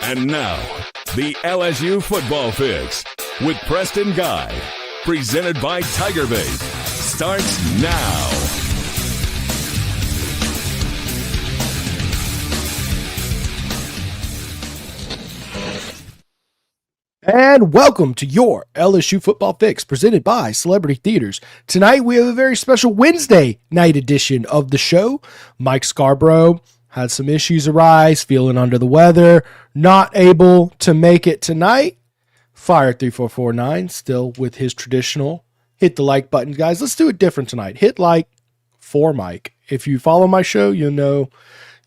And now, the LSU Football Fix with Preston Guy, presented by TigerBait, starts now. And welcome to your LSU Football Fix, presented by Celebrity Theaters. Tonight we have a very special Wednesday night edition of the show. Mike Scarborough had some issues arise, feeling under the weather, not able to make it tonight. Fire 3449 still with his traditional hit the like button. Guys, let's do it different tonight. Hit like for Mike. If you follow my show, you know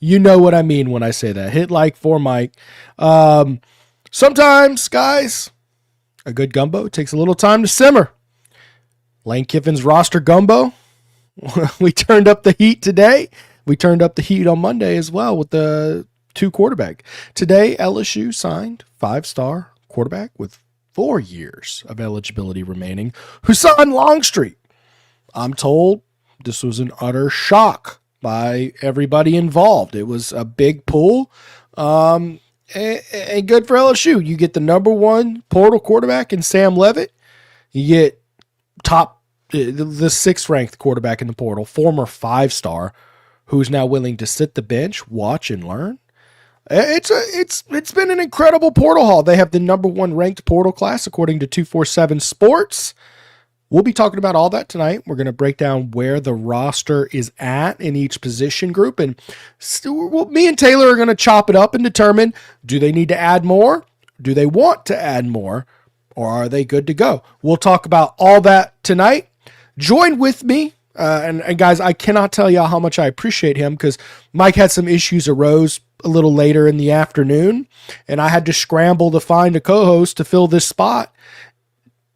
what I mean when I say that. Hit like for Mike. Sometimes, guys, a good gumbo takes a little time to simmer. Lane Kiffin's roster gumbo. We turned up the heat today. We turned up the heat on Monday as well with the two quarterback. Today, LSU signed 5-star quarterback with 4 years of eligibility remaining, Husan Longstreet. I'm told this was an utter shock by everybody involved. It was a big pull. And good for LSU. You get the number one portal quarterback in Sam Leavitt. You get the sixth ranked quarterback in the portal, former 5-star, who's now willing to sit the bench, watch, and learn. It's been an incredible portal haul. They have the number one ranked portal class according to 247 Sports. We'll be talking about all that tonight. We're going to break down where the roster is at in each position group. And me and Taylor are going to chop it up and determine, do they need to add more? Do they want to add more? Or are they good to go? We'll talk about all that tonight. Join with me. And guys, I cannot tell you how much I appreciate him because Mike had some issues arose a little later in the afternoon, and I had to scramble to find a co-host to fill this spot.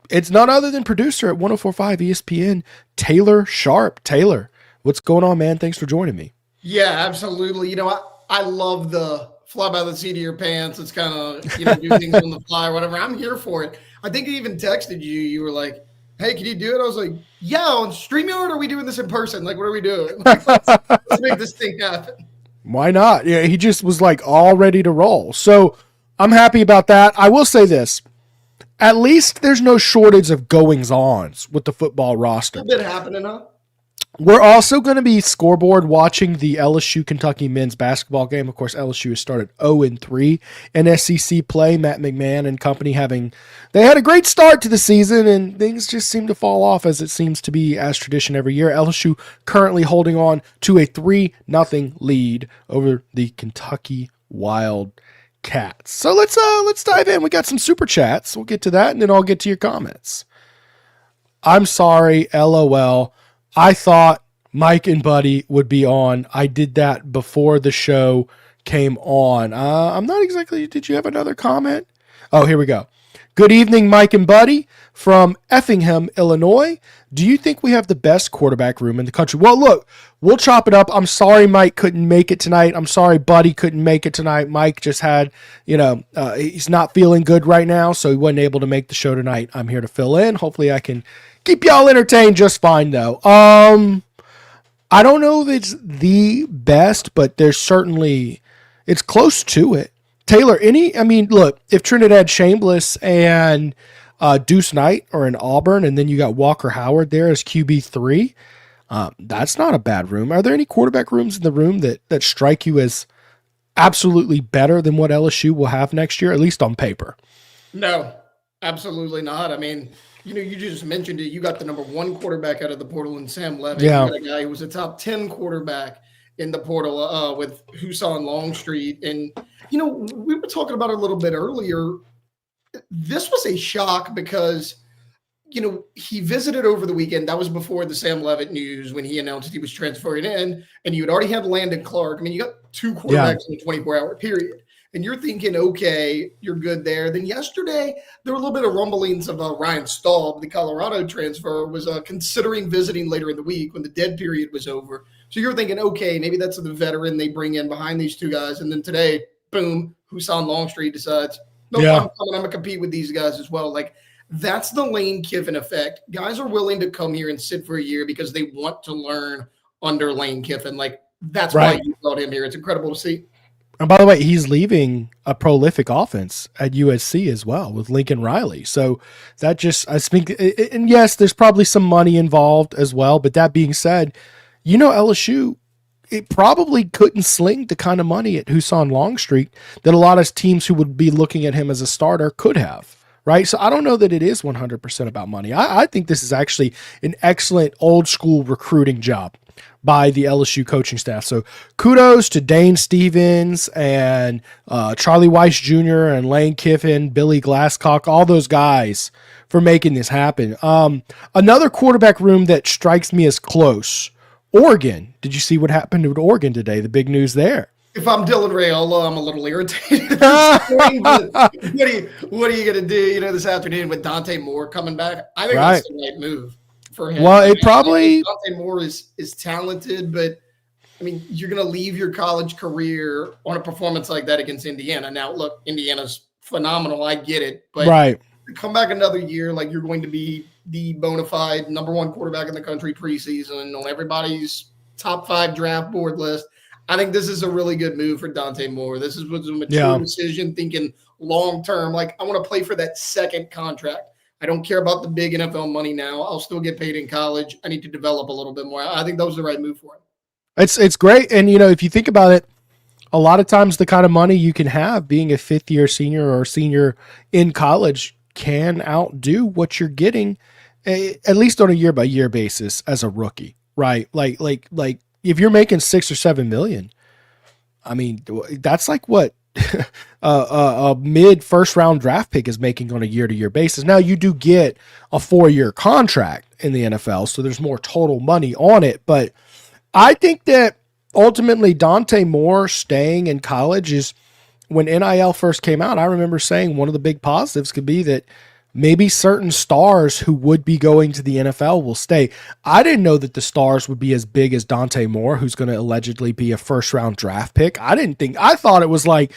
It's none other than producer at 104.5 ESPN, Taylor Sharp. Taylor, what's going on, man? Thanks for joining me. Yeah, absolutely. You know, I love the fly by the seat of your pants. It's kind of, do things on the fly or whatever. I'm here for it. I think I even texted you. You were like, hey, can you do it? I was like, yeah, on StreamYard, are we doing this in person? Like, what are we doing? Like, let's make this thing happen. Why not? Yeah, he just was like all ready to roll. So I'm happy about that. I will say this. At least there's no shortage of goings-ons with the football roster. A bit happening, huh? We're also going to be scoreboard watching the LSU Kentucky men's basketball game. Of course, LSU has started 0-3 in SEC play. Matt McMahon and company they had a great start to the season, and things just seem to fall off as it seems to be as tradition every year. LSU currently holding on to a 3-0 lead over the Kentucky Wildcats. So let's dive in. We got some super chats. We'll get to that, and then I'll get to your comments. I'm sorry, LOL. I thought Mike and Buddy would be on. I did that before the show came on. I'm not exactly. Did you have another comment? Oh, here we go. Good evening, Mike and Buddy from Effingham, Illinois. Do you think we have the best quarterback room in the country? Well, look, we'll chop it up. I'm sorry Mike couldn't make it tonight. I'm sorry Buddy couldn't make it tonight. Mike just had, he's not feeling good right now, so he wasn't able to make the show tonight. I'm here to fill in. Hopefully I can keep y'all entertained just fine, though. I don't know if it's the best, but it's close to it. Taylor, look, if Trinidad Chambliss and Deuce Knight are in Auburn, and then you got Walker Howard there as QB3, that's not a bad room. Are there any quarterback rooms in the room that strike you as absolutely better than what LSU will have next year, at least on paper? No, absolutely not. I mean, you just mentioned it. You got the number one quarterback out of the portal in Sam Leavitt. Yeah. You got a guy who was a top 10 quarterback in the portal with Husan Longstreet. And, we were talking about it a little bit earlier. This was a shock because, he visited over the weekend. That was before the Sam Leavitt news when he announced he was transferring in. And you had already had Landon Clark. I mean, you got two quarterbacks in a 24-hour period. And you're thinking, okay, you're good there. Then yesterday, there were a little bit of rumblings of Ryan Staub, the Colorado transfer, was considering visiting later in the week when the dead period was over. So you're thinking, okay, maybe that's the veteran they bring in behind these two guys. And then today, boom, Husan Longstreet decides, nope, I'm going to compete with these guys as well. Like, that's the Lane Kiffin effect. Guys are willing to come here and sit for a year because they want to learn under Lane Kiffin. Like, that's why you brought him here. It's incredible to see. And by the way, he's leaving a prolific offense at USC as well with Lincoln Riley. So that just, I think, and yes, there's probably some money involved as well. But that being said, LSU, it probably couldn't sling the kind of money at Husan Longstreet that a lot of teams who would be looking at him as a starter could have. Right. So I don't know that it is 100% about money. I think this is actually an excellent old school recruiting job by the LSU coaching staff. So kudos to Dane Stevens and Charlie Weiss Jr. and Lane Kiffin, Billy Glasscock, all those guys for making this happen. Another quarterback room that strikes me as close, Oregon. Did you see what happened with Oregon today? The big news there. If I'm Dylan Raiola, I'm a little irritated. What are you going to do, this afternoon with Dante Moore coming back? I think that's the right move for him. Well, Dante Moore is talented, but you're going to leave your college career on a performance like that against Indiana. Now, look, Indiana's phenomenal. I get it, but come back another year like you're going to be the bona fide number one quarterback in the country preseason on everybody's top 5 draft board list. I think this is a really good move for Dante Moore. This was a mature decision, thinking long-term, like I want to play for that second contract. I don't care about the big NFL money now. I'll still get paid in college. I need to develop a little bit more. I think that was the right move for him. It's great. And, if you think about it, a lot of times the kind of money you can have being a fifth-year senior or senior in college can outdo what you're getting, at least on a year-by-year basis as a rookie, right? Like if you're making $6 or $7 million, that's like what a mid first round draft pick is making on a year-to-year basis. Now you do get a 4-year contract in the NFL, so there's more total money on it. But I think that ultimately Dante Moore staying in college is, when NIL first came out, I remember saying one of the big positives could be that maybe certain stars who would be going to the NFL will stay. I didn't know that the stars would be as big as Dante Moore, who's going to allegedly be a first-round draft pick. I thought it was like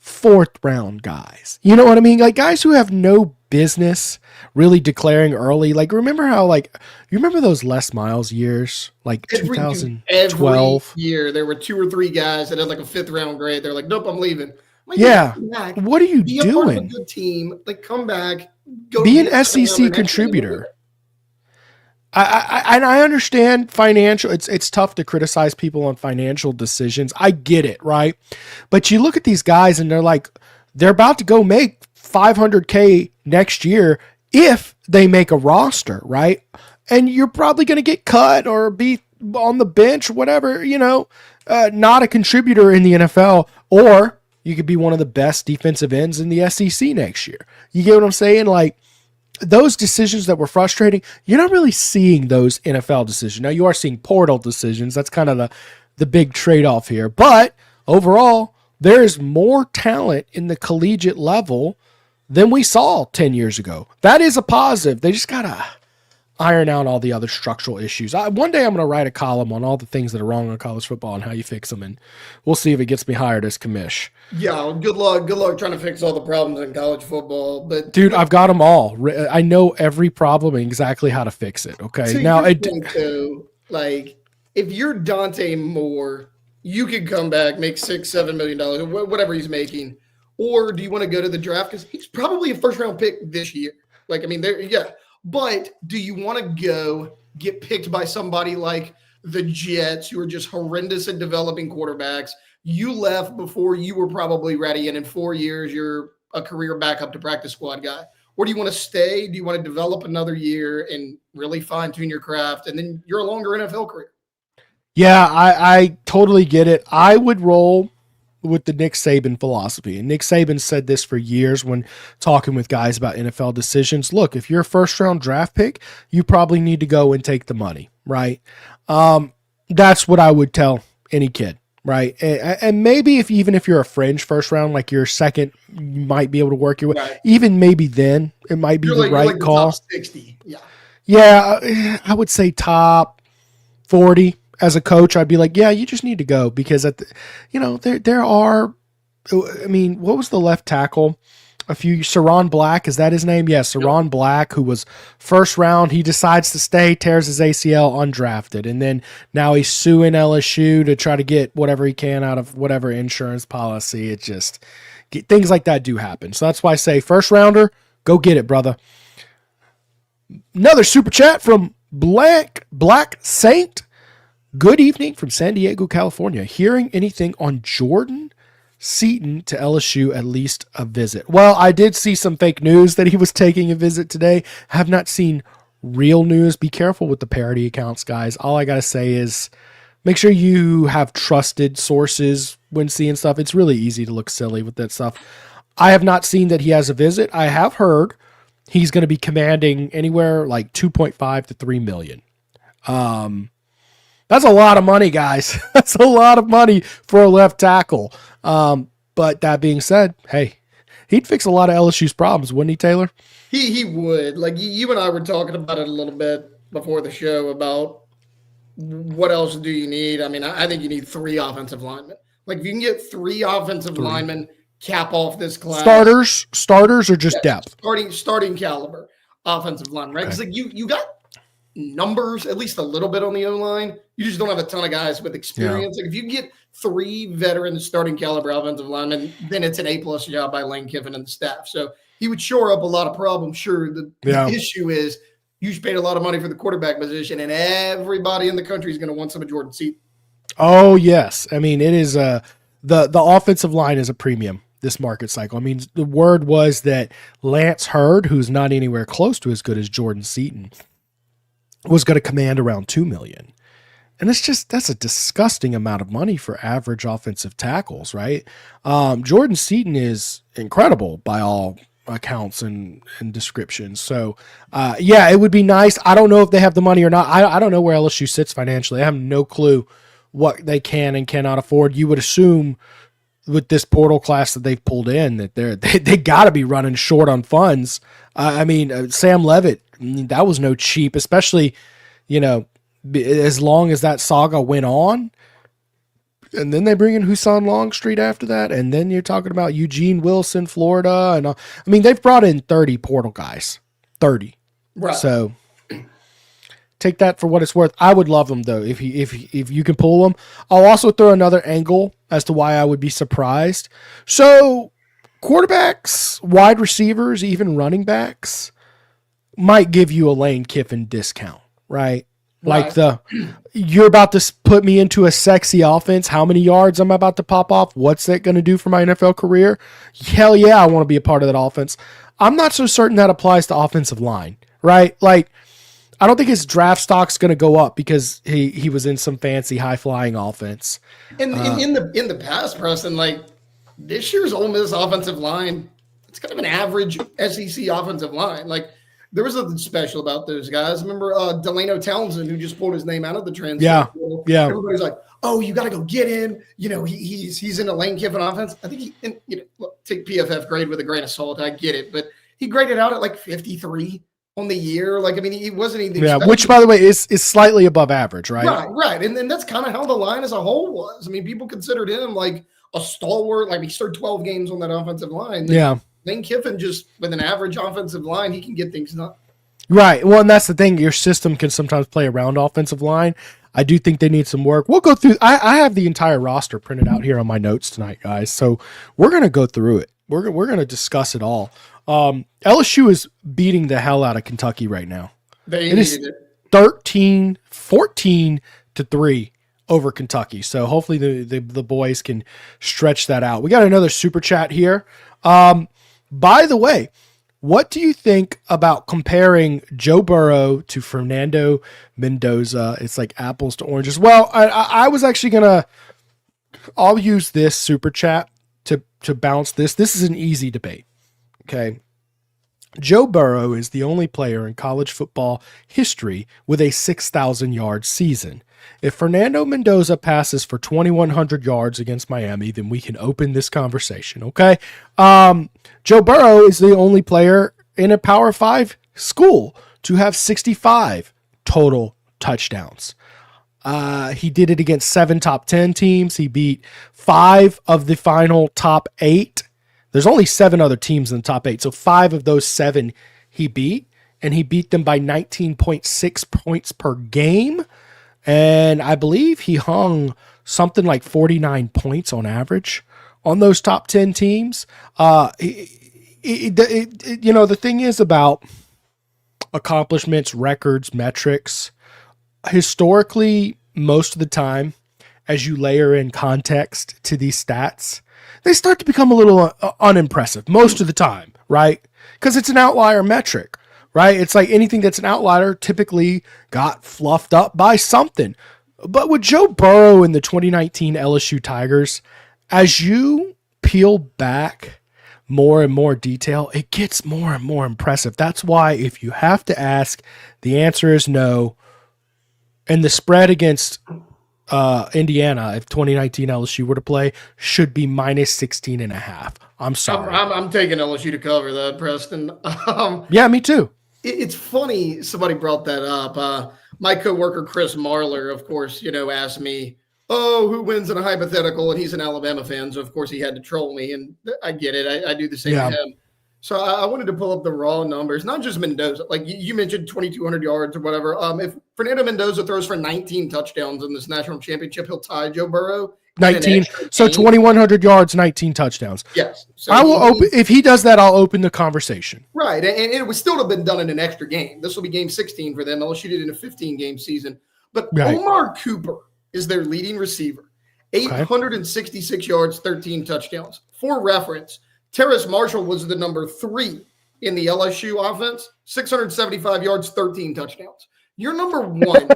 4th-round guys. You know what I mean? Like guys who have no business really declaring early. Like remember those Les Miles years? Like 2012? Every year there were 2 or 3 guys that had like a 5th-round grade. They're like, nope, I'm leaving. Like, what are you doing? Part of a good team. Like come back. Be an SEC contributor. I understand financial. It's tough to criticize people on financial decisions. I get it, right? But you look at these guys and they're about to go make $500K next year if they make a roster, right? And you're probably going to get cut or be on the bench, whatever, not a contributor in the NFL, or you could be one of the best defensive ends in the SEC next year. You get what I'm saying? Like those decisions that were frustrating, you're not really seeing those NFL decisions. Now you are seeing portal decisions. That's kind of the big trade-off here. But overall, there's more talent in the collegiate level than we saw 10 years ago. That is a positive. They just got to iron out all the other structural issues. One day I'm going to write a column on all the things that are wrong on college football and how you fix them, and we'll see if it gets me hired as commish. Yeah, good luck trying to fix all the problems in college football. But dude, I've got them all. I know every problem and exactly how to fix it. Okay, now like if you're Dante Moore, you could come back, make $6-7 million, whatever he's making, or do you want to go to the draft because he's probably a first-round pick this year? But do you want to go get picked by somebody like the Jets, who are just horrendous at developing quarterbacks? You left before you were probably ready, and in 4 years, you're a career backup to practice squad guy. Or do you want to stay? Do you want to develop another year and really fine-tune your craft, and then you're a longer NFL career? Yeah, I totally get it. I would roll with the Nick Saban philosophy. And Nick Saban said this for years when talking with guys about NFL decisions. Look, if you're a first-round draft pick, you probably need to go and take the money, right? That's what I would tell any kid, right? And maybe even if you're a fringe first round, like your second, you might be able to work your way. Right. Even maybe then it might be the right call. Top 60. Yeah, I would say top 40. As a coach, I'd be like, yeah, you just need to go because there are, what was the left tackle Saron Black, is that his name? Yes, Saron Black, who was first round. He decides to stay, tears his ACL undrafted. And then now he's suing LSU to try to get whatever he can out of whatever insurance policy. It just, things like that do happen. So that's why I say first rounder, go get it, brother. Another super chat from Black Saint. Good evening from San Diego, California. Hearing anything on Jordan Seaton to LSU, at least a visit? Well, I did see some fake news that he was taking a visit today. Have not seen real news. Be careful with the parody accounts, guys. All I got to say is make sure you have trusted sources when seeing stuff. It's really easy to look silly with that stuff. I have not seen that he has a visit. I have heard he's going to be commanding anywhere like 2.5 to 3 million. That's a lot of money, guys. That's a lot of money for a left tackle. But that being said, hey, he'd fix a lot of LSU's problems, wouldn't he, Taylor? He would. Like you and I were talking about it a little bit before the show about what else do you need. I mean, I think you need 3 offensive linemen. Like if you can get 3 offensive linemen, cap off this class. Starters or just depth? Starting caliber offensive line, right? Because like you got numbers, at least a little bit on the O-line. You just don't have a ton of guys with experience. Like if you get 3 veteran starting caliber offensive linemen, then it's an A+ job by Lane Kiffin and the staff. So he would shore up a lot of problems. Sure, the issue is you paid a lot of money for the quarterback position, and everybody in the country is going to want some of Jordan Seaton. Oh, yes. I mean, it is the offensive line is a premium this market cycle. I mean, the word was that Lance Hurd, who's not anywhere close to as good as Jordan Seaton, was going to command around $2 million. And that's a disgusting amount of money for average offensive tackles, right? Jordan Seaton is incredible by all accounts and descriptions. So, it would be nice. I don't know if they have the money or not. I don't know where LSU sits financially. I have no clue what they can and cannot afford. You would assume with this portal class that they've pulled in that they got to be running short on funds. Sam Levitt, that was no cheap, especially, as long as that saga went on. And then they bring in Husan Longstreet after that. And then you're talking about Eugene Wilson, Florida. And they've brought in 30 portal guys, 30. Right. So take that for what it's worth. I would love them though. If you can pull them. I'll also throw another angle as to why I would be surprised. So quarterbacks, wide receivers, even running backs might give you a Lane Kiffin discount, right? Like you're about to put me into a sexy offense. How many yards am I about to pop off? What's that going to do for my NFL career? Hell yeah, I want to be a part of that offense. I'm not so certain that applies to offensive line, right? Like, I don't think his draft stock's going to go up because he was in some fancy high flying offense. In the past, Preston, like this year's Ole Miss offensive line, it's kind of an average SEC offensive line. Like there was nothing special about those guys. Remember Delano Townsend, who just pulled his name out of the transfer. Yeah. Everybody's like, "Oh, you got to go get him." He's in a Lane Kiffin offense. I think take PFF grade with a grain of salt. I get it, but he graded out at like 53 on the year. He wasn't anything. Yeah, which by the way is slightly above average, right? Right. And then that's kind of how the line as a whole was. I mean, people considered him like a stalwart. Like he started 12 games on that offensive line. Yeah. Lane Kiffin just with an average offensive line, he can get things done. Right. Well, and that's the thing. Your system can sometimes play around offensive line. I do think they need some work. We'll go through. I have the entire roster printed out here on my notes tonight, guys. So we're going to go through it. We're going to discuss it all. LSU is beating the hell out of Kentucky right now. It is 14-to-3 over Kentucky. So hopefully the boys can stretch that out. We got another super chat here. By the way, what do you think about comparing Joe Burrow to Fernando Mendoza? It's like apples to oranges. Well, I was actually I'll use this super chat to bounce this. This is an easy debate. Okay. Joe Burrow is the only player in college football history with a 6,000-yard season. If Fernando Mendoza passes for 2,100 yards against Miami, then we can open this conversation, okay? Joe Burrow is the only player in a Power 5 school to have 65 total touchdowns. He did it against 7 top 10 teams. He beat 5 of the final top 8 There's only 7 other teams in the top 8. So 5 of those 7 he beat, and he beat them by 19.6 points per game. And I believe he hung something like 49 points on average on those top 10 teams. The thing is about accomplishments, records, metrics, historically, most of the time, as you layer in context to these stats, they start to become a little unimpressive most of the time, right? Because it's an outlier metric, right? It's like anything that's an outlier typically got fluffed up by something. But with Joe Burrow and the 2019 LSU Tigers, as you peel back more and more detail, it gets more and more impressive. That's why if you have to ask, the answer is no. And the spread against Indiana, if 2019 LSU were to play, should be minus 16.5. I'm sorry. I'm taking LSU to cover that, Preston. Yeah, me too. It's funny somebody brought that up. My coworker Chris Marler, of course, asked me, "Oh, who wins in a hypothetical?" And he's an Alabama fan, so of course he had to troll me, and I get it. I do the same to him. So I wanted to pull up the raw numbers, not just Mendoza. Like you mentioned 2,200 yards or whatever. If Fernando Mendoza throws for 19 touchdowns in this national championship, he'll tie Joe Burrow. 19. So 2,100 yards, 19 touchdowns. Yes. So I will open. If he does that, I'll open the conversation. Right. And it would still have been done in an extra game. This will be game 16 for them. LSU did it in a 15-game season. But right. Omar Cooper is their leading receiver. 866 yards, 13 touchdowns. For reference, Terrace Marshall was the number 3 in the LSU offense, 675 yards, 13 touchdowns. You're number 1.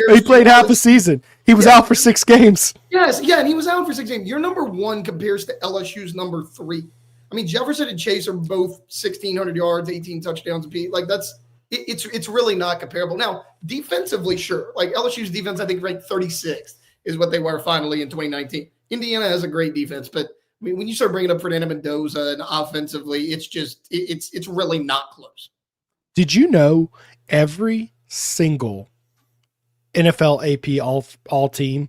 He played half a season. He was out for 6 games. Yes, yeah, and he was out for 6 games. Your number 1 compares to LSU's number 3. I mean, Jefferson and Chase are both 1,600 yards, 18 touchdowns apiece. Like it's really not comparable. Now, defensively, sure. Like LSU's defense, I think ranked 36th is what they were finally in 2019. Indiana has a great defense, but I mean, when you start bringing up Fernando Mendoza and offensively, it's just it's really not close. Did you know every single NFL AP all team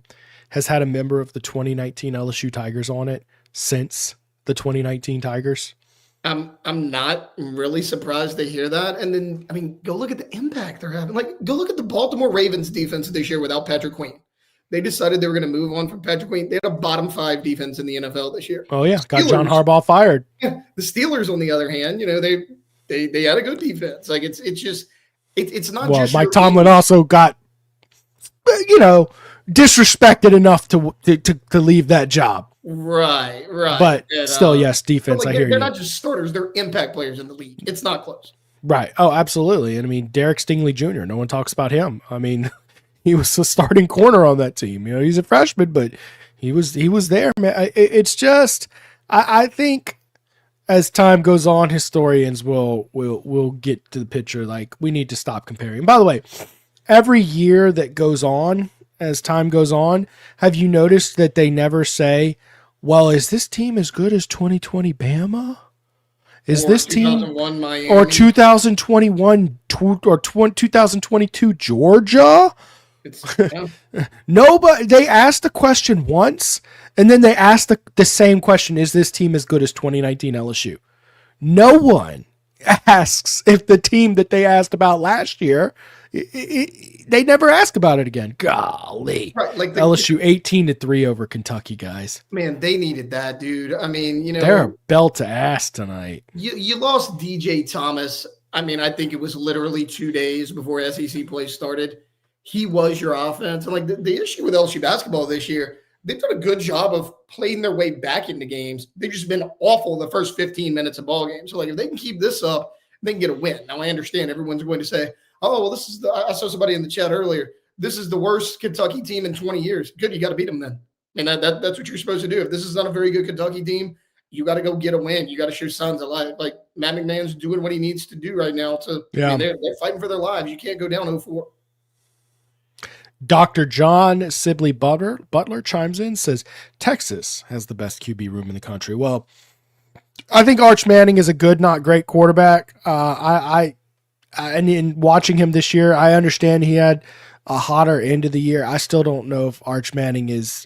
has had a member of the 2019 LSU Tigers on it since the 2019 Tigers? I'm not really surprised to hear that. And then, I mean, go look at the impact they're having. Like, go look at the Baltimore Ravens defense this year without Patrick Queen. They decided they were going to move on from Patrick Queen. They had a bottom 5 defense in the NFL this year. Oh yeah, got John Harbaugh fired. Yeah, the Steelers, on the other hand, they had a good defense. Like it's not. Well, just Mike Tomlin also got, disrespected enough to leave that job. Right. But still, yes, defense. I hear you. They're not just starters; they're impact players in the league. It's not close. Right. Oh, absolutely. And I mean, Derek Stingley Jr. No one talks about him. I mean, he was a starting corner on that team. He's a freshman, but he was there, man. It's just, I think as time goes on, historians will get to the picture. Like, we need to stop comparing. By the way, every year that goes on, as time goes on, have you noticed that they never say, well, is this team as good as 2020 Bama? Is this team Miami? Or 2021 or 2022 Georgia? Nobody. They asked the question once, and then they asked the same question: is this team as good as 2019 LSU? No one asks if the team that they asked about last year. They never ask about it again. Golly, right, like LSU 18-3 over Kentucky, guys. Man, they needed that, dude. I mean, they're a belt to ass tonight. You lost DJ Thomas. I mean, I think it was literally 2 days before SEC play started. He was your offense. And like the issue with LSU basketball this year, they've done a good job of playing their way back into games. They've just been awful the first 15 minutes of ball games. So like if they can keep this up, they can get a win. Now I understand everyone's going to say, oh, well, I saw somebody in the chat earlier. This is the worst Kentucky team in 20 years. Good, you got to beat them then. And that's what you're supposed to do. If this is not a very good Kentucky team, you got to go get a win. You got to show signs of life. Like Matt McMahon's doing what he needs to do right now. They're fighting for their lives. You can't go down 0-4. Dr. John Sibley Butler chimes in, says Texas has the best QB room in the country. Well, I think Arch Manning is a good, not great quarterback. And in watching him this year, I understand he had a hotter end of the year. I still don't know if Arch Manning is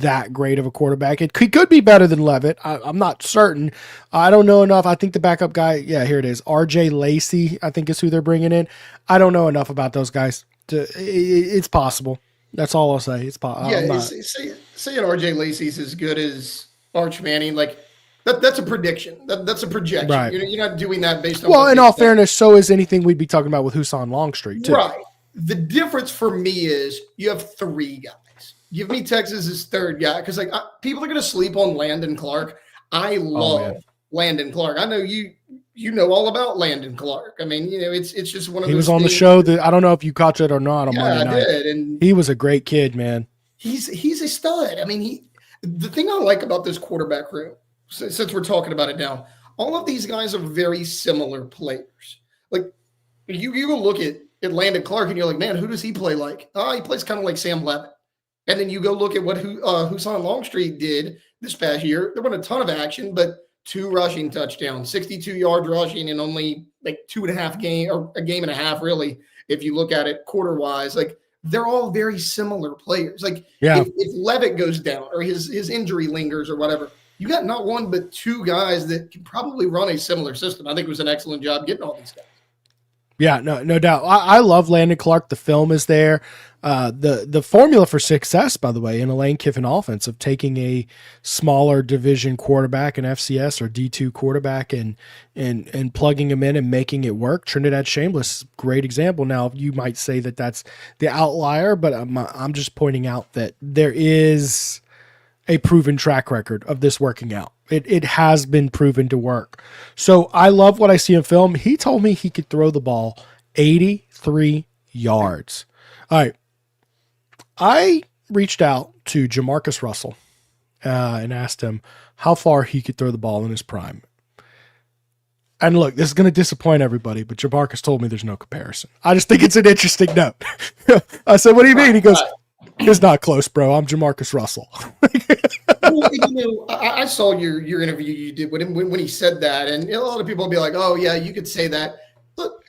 that great of a quarterback. He could be better than Levitt. I'm not certain. I don't know enough. I think the backup guy, yeah, here it is. RJ Lacey, I think is who they're bringing in. I don't know enough about those guys. It's possible. That's all I'll say. It's possible. Yeah, saying RJ Lacey's as good as Arch Manning, like that's a prediction. That's a projection. Right. You're not doing that based on. Well, in all fairness, so is anything we'd be talking about with Husan Longstreet too. Right. The difference for me is you have 3 guys. Give me Texas as third guy because like people are going to sleep on Landon Clark. I love Landon Clark. I know you know all about Landon Clark. I mean, it's just one of those. He was on the show that I don't know if you caught it or not on Monday night. I did, and he was a great kid, man. He's a stud. I mean, the thing I like about this quarterback room, since we're talking about it now, all of these guys are very similar players. Like you go look at Landon Clark and you're like, man, who does he play like? Oh, he plays kind of like Sam Levitt. And then you go look at what Husan Longstreet did this past year. There wasn't a ton of action, but 2 rushing touchdowns, 62 yards rushing in only like 2.5 game or a game and a half, really, if you look at it quarter wise. Like they're all very similar players. Like if Levitt goes down or his injury lingers or whatever, you got not one but 2 guys that can probably run a similar system. I think it was an excellent job getting all these guys. Yeah, no doubt. I love Landon Clark. The film is there. The formula for success, by the way, in a Lane Kiffin offense of taking a smaller division quarterback, an FCS or D2 quarterback, and plugging him in and making it work. Trinidad Shameless, great example. Now, you might say that that's the outlier, but I'm just pointing out that there is a proven track record of this working out. It has been proven to work. So I love what I see in film. He told me he could throw the ball 83 yards. All right. I reached out to Jamarcus Russell and asked him how far he could throw the ball in his prime. And look, this is going to disappoint everybody, but Jamarcus told me there's no comparison. I just think it's an interesting note. I said, what do you mean? He goes, it's not close, bro. I'm Jamarcus Russell. Well, I saw your interview you did with him when he said that, and a lot of people will be like, "Oh yeah, you could say that." Look,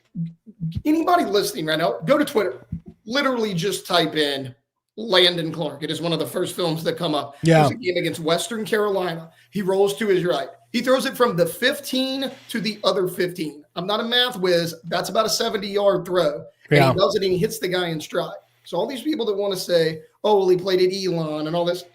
anybody listening right now, go to Twitter. Literally, just type in Landon Clark. It is one of the first films that come up. Yeah, it was a game against Western Carolina. He rolls to his right. He throws it from the 15 to the other 15. I'm not a math whiz. That's about a 70-yard throw, and he does it, and he hits the guy in stride. So all these people that want to say, "Oh, well, he played at Elon," and all this.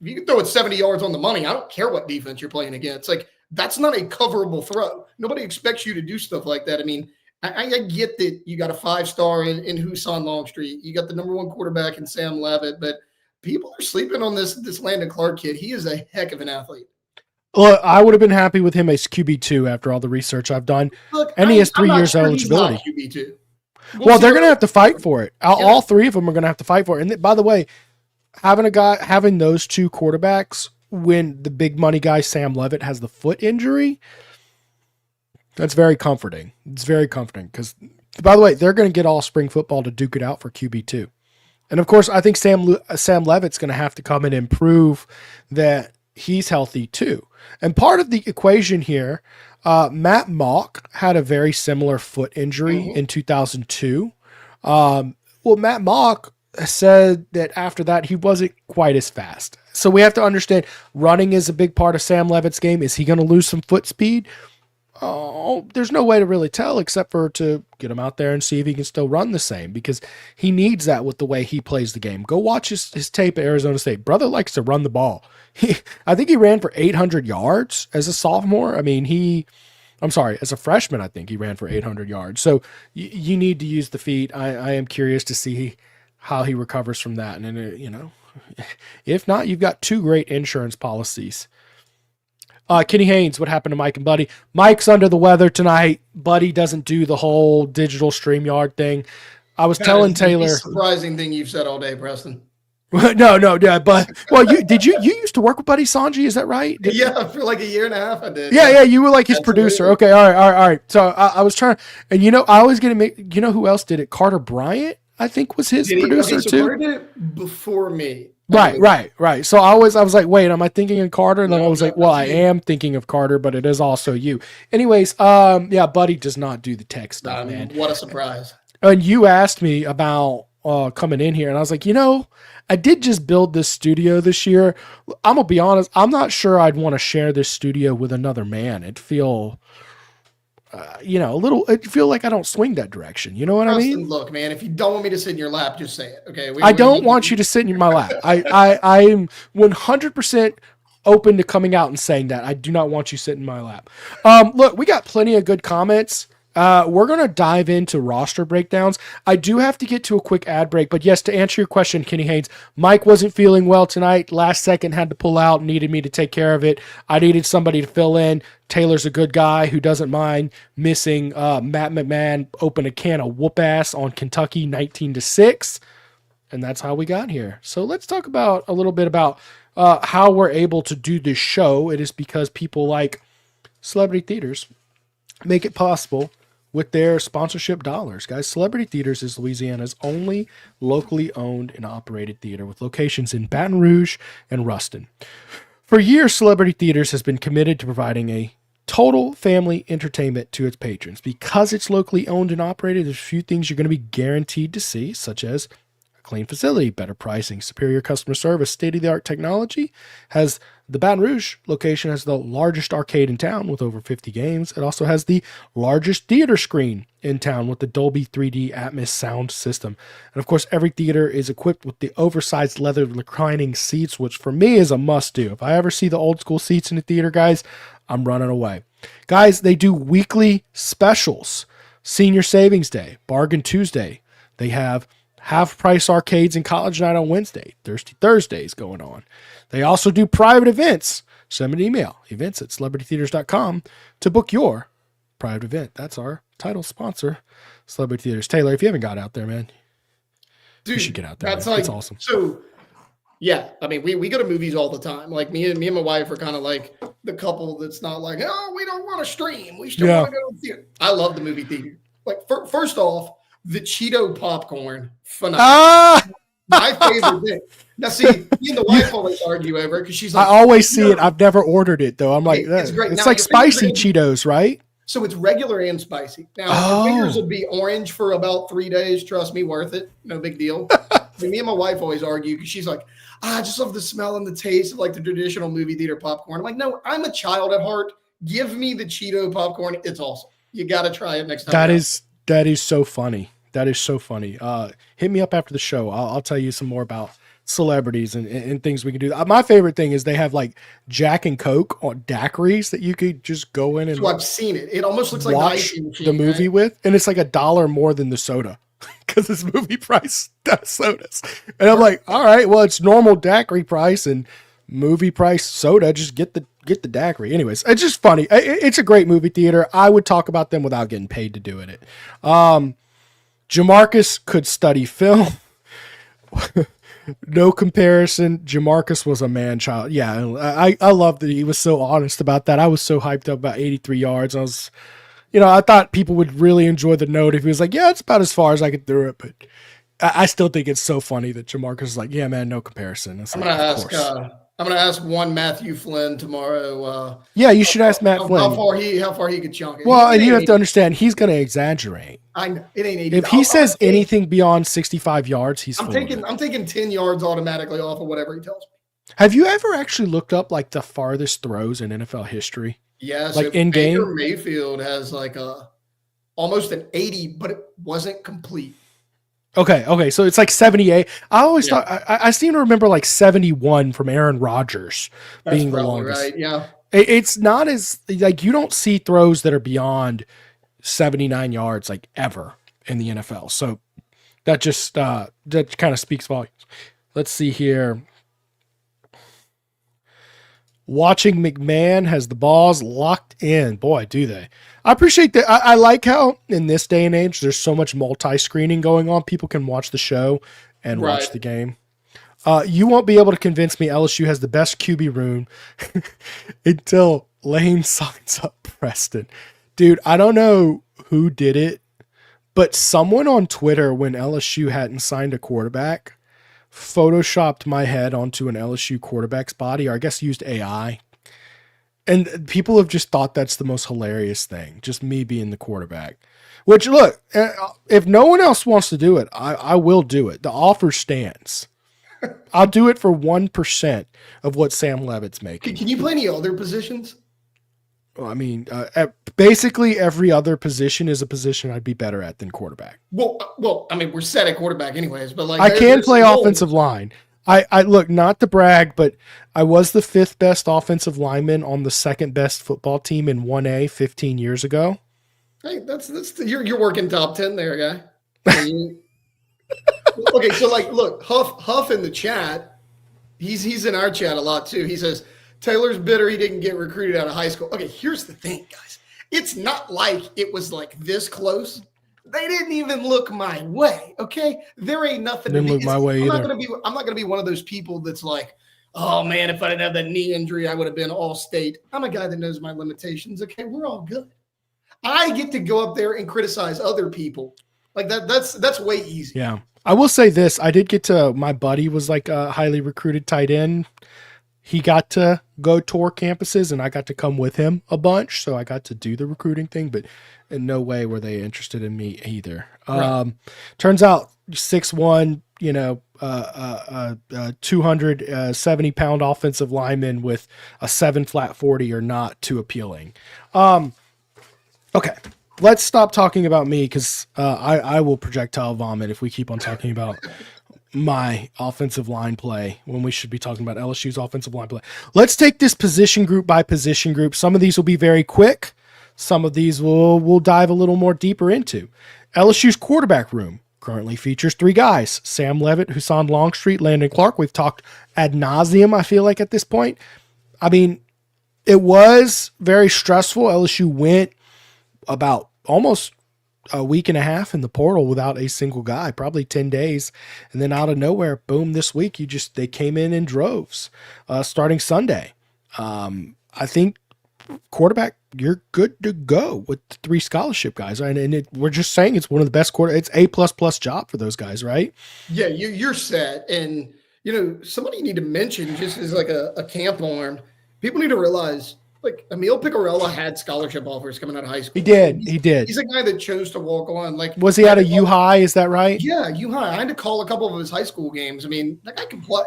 If you can throw it 70 yards on the money, I don't care what defense you're playing against. Like, that's not a coverable throw. Nobody expects you to do stuff like that. I mean, I get that you got a 5-star in Husan Longstreet. You got the number 1 quarterback in Sam Levitt, but people are sleeping on this Landon Clark kid. He is a heck of an athlete. Well, I would have been happy with him as QB2 after all the research I've done. Look, and he has 3 years eligibility. QB2. Well, they're going to have to fight for it. All 3 of them are going to have to fight for it. And by the way, having those 2 quarterbacks when the big money guy Sam Levitt has the foot injury, that's very comforting. It's very comforting because, by the way, they're going to get all spring football to duke it out for QB2. And of course, I think Sam Levitt's going to have to come in and prove that he's healthy too. And part of the equation here, Matt Mock had a very similar foot injury in 2002. Well, Matt Mock said that after that, he wasn't quite as fast. So we have to understand running is a big part of Sam Levitt's game. Is he going to lose some foot speed? Oh, there's no way to really tell except for to get him out there and see if he can still run the same because he needs that with the way he plays the game. Go watch his tape at Arizona State. Brother likes to run the ball. I think he ran for 800 yards as a sophomore. I mean, as a freshman, I think he ran for 800 yards. So you need to use the feet. I am curious to see how he recovers from that. And then, if not, you've got 2 great insurance policies. Kenny Haynes, what happened to Mike and Buddy? Mike's under the weather tonight. Buddy doesn't do the whole digital StreamYard thing. I was telling Taylor. The surprising thing you've said all day, Preston. No, yeah, but you used to work with Buddy Sanji, is that right? Yeah, for like a year and a half I did. Yeah, you were like his producer. Okay, all right. So I was trying, and I always get to make. Who else did it? Carter Bryant, I think, was his producer too. Carter did it before me. Right. So I was like, wait, am I thinking of Carter? And then I was like, well, I am thinking of Carter, but it is also you. Anyways, Buddy does not do the tech stuff, man. What a surprise. And you asked me about coming in here, and I was like, I did just build this studio this year. I'm gonna be honest, I'm not sure I'd want to share this studio with another man. It'd feel, it'd feel like I don't swing that direction. You know what I mean? Look, man, if you don't want me to sit in your lap, just say it. Okay. I don't want you to sit in my lap. I'm 100% open to coming out and saying that. I do not want you sitting in my lap. Look, we got plenty of good comments. We're going to dive into roster breakdowns. I do have to get to a quick ad break, but yes, to answer your question, Kenny Haynes, Mike wasn't feeling well tonight. Last second had to pull out, needed me to take care of it. I needed somebody to fill in. Taylor's a good guy who doesn't mind missing. Matt McMahon opened a can of whoop ass on Kentucky 19-6. And that's how we got here. So let's talk about a little bit about how we're able to do this show. It is because people like Celebrity Theaters make it possible with their sponsorship dollars. Guys, Celebrity Theaters is Louisiana's only locally owned and operated theater with locations in Baton Rouge and Ruston. For years, Celebrity Theaters has been committed to providing a total family entertainment to its patrons. Because it's locally owned and operated, there's a few things you're going to be guaranteed to see, such as a clean facility, better pricing, superior customer service, state-of-the-art technology. The Baton Rouge location has the largest arcade in town with over 50 games. It also has the largest theater screen in town with the Dolby 3D Atmos sound system. And of course, every theater is equipped with the oversized leather reclining seats, which for me is a must-do. If I ever see the old school seats in the theater, guys, I'm running away. Guys, they do weekly specials. Senior Savings Day, Bargain Tuesday. They have half-price arcades and college night on Wednesday. Thirsty Thursdays going on. They also do private events. Send me an email, events@celebritytheaters.com, to book your private event. That's our title sponsor, Celebrity Theaters. Taylor, if you haven't got out there, man, you should get out there. That's awesome. So, yeah, I mean, we go to movies all the time. Like me and my wife are kind of like the couple that's not like, oh, we don't want to stream. We still want to go to the theater. I love the movie theater. Like, first off, the Cheeto popcorn, phenomenal. My favorite thing. Now, see, me and the wife always argue over it because she's like, I always see it. I've never ordered it, though. I'm like, it's great. It's now, like spicy Cheetos, right? So it's regular and spicy. Now, fingers would be orange for about 3 days. Trust me, worth it. No big deal. Me and my wife always argue because she's like, I just love the smell and the taste of like the traditional movie theater popcorn. I'm like, no, I'm a child at heart. Give me the Cheeto popcorn. It's awesome. You got to try it next time. That is so funny. That is so funny. Hit me up after the show. I'll tell you some more about celebrities and things we can do. My favorite thing is they have like Jack and Coke on daiquiris that you could just go in and so I've seen it. It almost looks like watch the movie with, and it's like $1 more than the soda because it's movie price sodas. And I'm like, all right, well, it's normal daiquiri price and movie price soda. Just get the daiquiri. Anyways, it's just funny. It's a great movie theater. I would talk about them without getting paid to do it. Jamarcus could study film. No comparison. Jamarcus was a man-child. Yeah, I love that he was so honest about that. I was so hyped up about 83 yards. I thought people would really enjoy the note if he was like, yeah, it's about as far as I could throw it. But I still think it's so funny that Jamarcus is like, yeah, man, no comparison. It's like, I'm gonna ask one Matthew Flynn tomorrow. Yeah, you should ask Matt Flynn how far he could chunk it. Well, and you have to understand he's gonna exaggerate. I know it ain't 80. If he says anything beyond 65 yards, he's. I'm taking 10 yards automatically off of whatever he tells me. Have you ever actually looked up like the farthest throws in NFL history? Yeah, like so in game. Baker Mayfield has like almost an 80, but it wasn't complete. Okay. So it's like 78. I always thought I seem to remember like 71 from Aaron Rodgers being the longest. Right, yeah. It's not as like you don't see throws that are beyond 79 yards like ever in the NFL. So that just that kind of speaks volumes. Let's see here. Watching McMahon has the balls locked in. Boy, do they. I appreciate that. I like how in this day and age, there's so much multi-screening going on. People can watch the show and watch the game. You won't be able to convince me LSU has the best QB room until Lane signs up Preston. Dude, I don't know who did it, but someone on Twitter, when LSU hadn't signed a quarterback, photoshopped my head onto an LSU quarterback's body, or I guess used AI. And people have just thought that's the most hilarious thing, just me being the quarterback. Which, look, if no one else wants to do it, I will do it. The offer stands. I'll do it for 1% of what Sam Levitt's making. Can you play any other positions? Well, I mean, basically every other position is a position I'd be better at than quarterback. Well, I mean, we're set at quarterback anyways, but like I can play offensive line. I look, not to brag, but I was the 5th best offensive lineman on the 2nd best football team in 1A 15 years ago. Hey, that's you're working top 10 there, guy. Okay, so like, look, Huff in the chat, he's in our chat a lot too. He says Taylor's bitter he didn't get recruited out of high school. Okay, here's the thing, guys. It's not like it was like this close. They didn't even look my way. Okay, there ain't nothing. Didn't look my way either. I'm not gonna be one of those people that's like, oh man, if I didn't have that knee injury, I would have been all state. I'm a guy that knows my limitations. Okay, we're all good. I get to go up there and criticize other people. Like that's way easy. Yeah. I will say this. I did get to, my buddy was like a highly recruited tight end. He got to go tour campuses and I got to come with him a bunch. So I got to do the recruiting thing, but in no way were they interested in me either. Right. Turns out 6'1", 270 pound offensive lineman with a 7 flat 40 are not too appealing. Okay. Let's stop talking about me because I will projectile vomit if we keep on talking about my offensive line play when we should be talking about LSU's offensive line play. Let's take this position group by position group. Some of these will be very quick. Some of these we'll dive a little more deeper into. LSU's quarterback room currently features 3 guys: Sam Levitt, Husan Longstreet, Landon Clark. We've talked ad nauseum, I feel like, at this point. I mean, it was very stressful. LSU went about almost a week and a half in the portal without a single guy, probably 10 days. And then out of nowhere, boom, this week, they came in droves, starting Sunday. I think quarterback, you're good to go with the 3 scholarship guys. Right? And we're just saying it's one of the best it's A++ job for those guys, right? Yeah, you're set. And, somebody need to mention, just as like a camp arm, people need to realize, like, Emil Picarella had scholarship offers coming out of high school. He did. He's a guy that chose to walk on. Like, was he out of U High? Is that right? Yeah, U High. I had to call a couple of his high school games. I mean, that guy can play.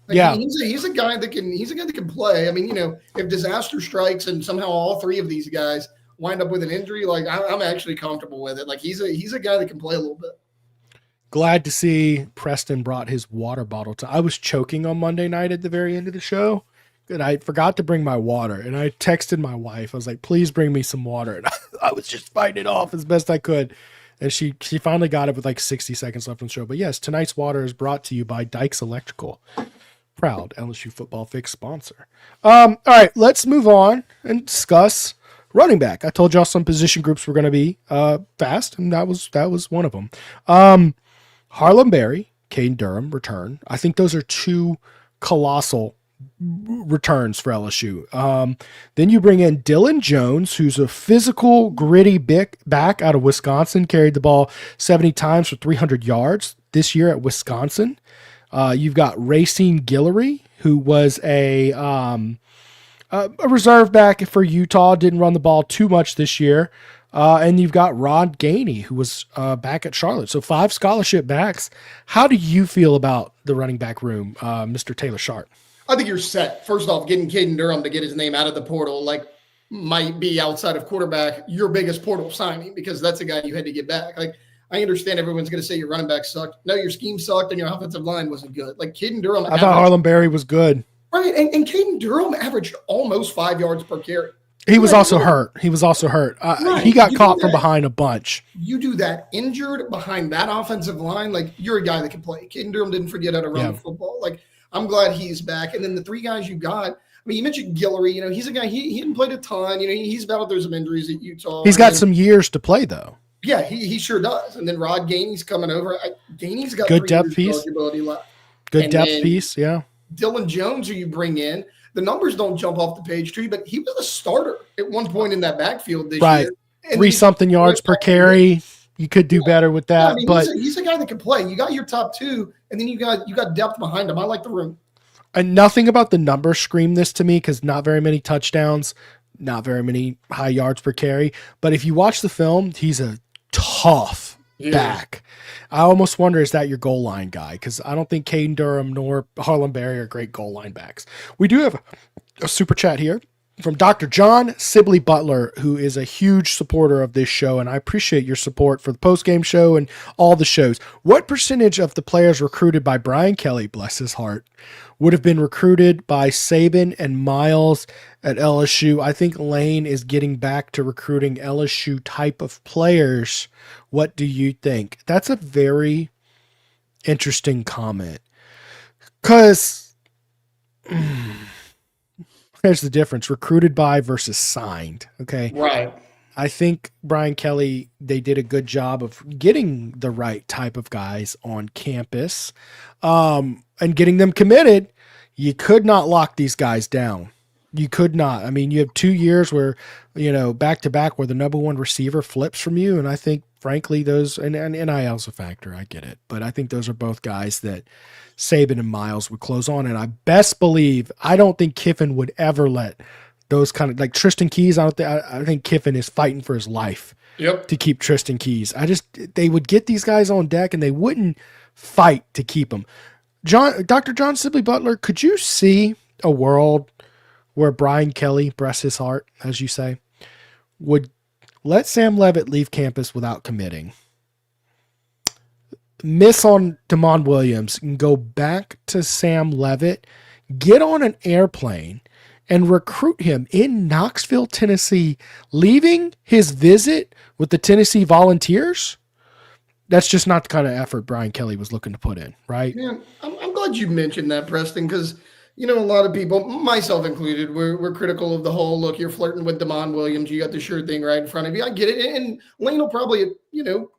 Like, yeah, he's a guy that can play. I mean, if disaster strikes and somehow all 3 of these guys wind up with an injury, like I'm actually comfortable with it. Like he's a guy that can play a little bit. Glad to see Preston brought his water bottle I was choking on Monday night at the very end of the show. And I forgot to bring my water, and I texted my wife. I was like, please bring me some water. And I was just fighting it off as best I could. And she finally got it with like 60 seconds left on the show. But yes, tonight's water is brought to you by Dykes Electrical, proud LSU Football Fix sponsor. All right, let's move on and discuss running back. I told y'all some position groups were going to be fast, and that was one of them. Harlem Berry, Caden Durham return. I think those are 2 colossal returns for LSU. Then you bring in Dylan Jones, who's a physical, gritty back out of Wisconsin, carried the ball 70 times for 300 yards this year at Wisconsin. You've got Racine Guillory, who was a reserve back for Utah, didn't run the ball too much this year. And you've got Rod Gainey, who was back at Charlotte. So 5 scholarship backs. How do you feel about the running back room, Mr. Taylor Sharp? I think you're set. First off, getting Caden Durham to get his name out of the portal, like, might be outside of quarterback your biggest portal signing, because that's a guy you had to get back. Like, I understand everyone's going to say your running back sucked. No, your scheme sucked and your offensive line wasn't good. Like, Caden Durham. I thought Harlem Berry was good. Right, and Caden Durham averaged almost 5 yards per carry. He was also hurt. Right. He got caught from behind a bunch. You do that injured behind that offensive line, like, you're a guy that can play. Caden Durham didn't forget how to run the football. Like, I'm glad he's back. And then the 3 guys you got, I mean, you mentioned Guillory. He's a guy, he hadn't played a ton. He's battled through some injuries at Utah. He's got some years to play, though. Yeah, he sure does. And then Rod Gainey's coming over. Gainey's got good depth piece. Left. Good depth piece, yeah. Dylan Jones, who you bring in, the numbers don't jump off the page tree, but he was a starter at one point in that backfield this year. 3-something yards per carry. You could do better with that. Yeah, I mean, but he's a guy that can play. You got your top 2, and then you got depth behind him. I like the room. And nothing about the numbers scream this to me, because not very many touchdowns, not very many high yards per carry. But if you watch the film, he's a tough back. I almost wonder, is that your goal line guy? Because I don't think Caden Durham nor Harlan Berry are great goal line backs. We do have a super chat here from Dr. John Sibley Butler, who is a huge supporter of this show, and I appreciate your support for the post-game show and all the shows. What percentage of the players recruited by Brian Kelly, bless his heart, would have been recruited by Saban and Miles at LSU? I think Lane is getting back to recruiting LSU type of players. What do you think? That's a very interesting comment. Because here's the difference. Recruited by versus signed. Okay. Right. I think Brian Kelly, they did a good job of getting the right type of guys on campus and getting them committed. You could not lock these guys down. You could not. I mean, you have 2 years where, back to back where the number one receiver flips from you. And I think, frankly, those, and NIL's a factor. I get it. But I think those are both guys that Saban and Miles would close on. And I best believe, I don't think Kiffin would ever let those kind of, like Tristan Keys. I think Kiffin is fighting for his life to keep Tristan Keys. They would get these guys on deck and they wouldn't fight to keep them. Dr. John Sibley Butler, could you see a world where Brian Kelly, bless his heart, as you say, would let Sam Leavitt leave campus without committing, miss on Damon Williams, and go back to Sam Leavitt, get on an airplane, and recruit him in Knoxville, Tennessee, leaving his visit with the Tennessee Volunteers? That's just not the kind of effort Brian Kelly was looking to put in, right? Yeah, I'm glad you mentioned that, Preston, because, a lot of people, myself included, we're critical of the whole, look, you're flirting with Damon Williams, you got the sure thing right in front of you. I get it. And Lane will probably,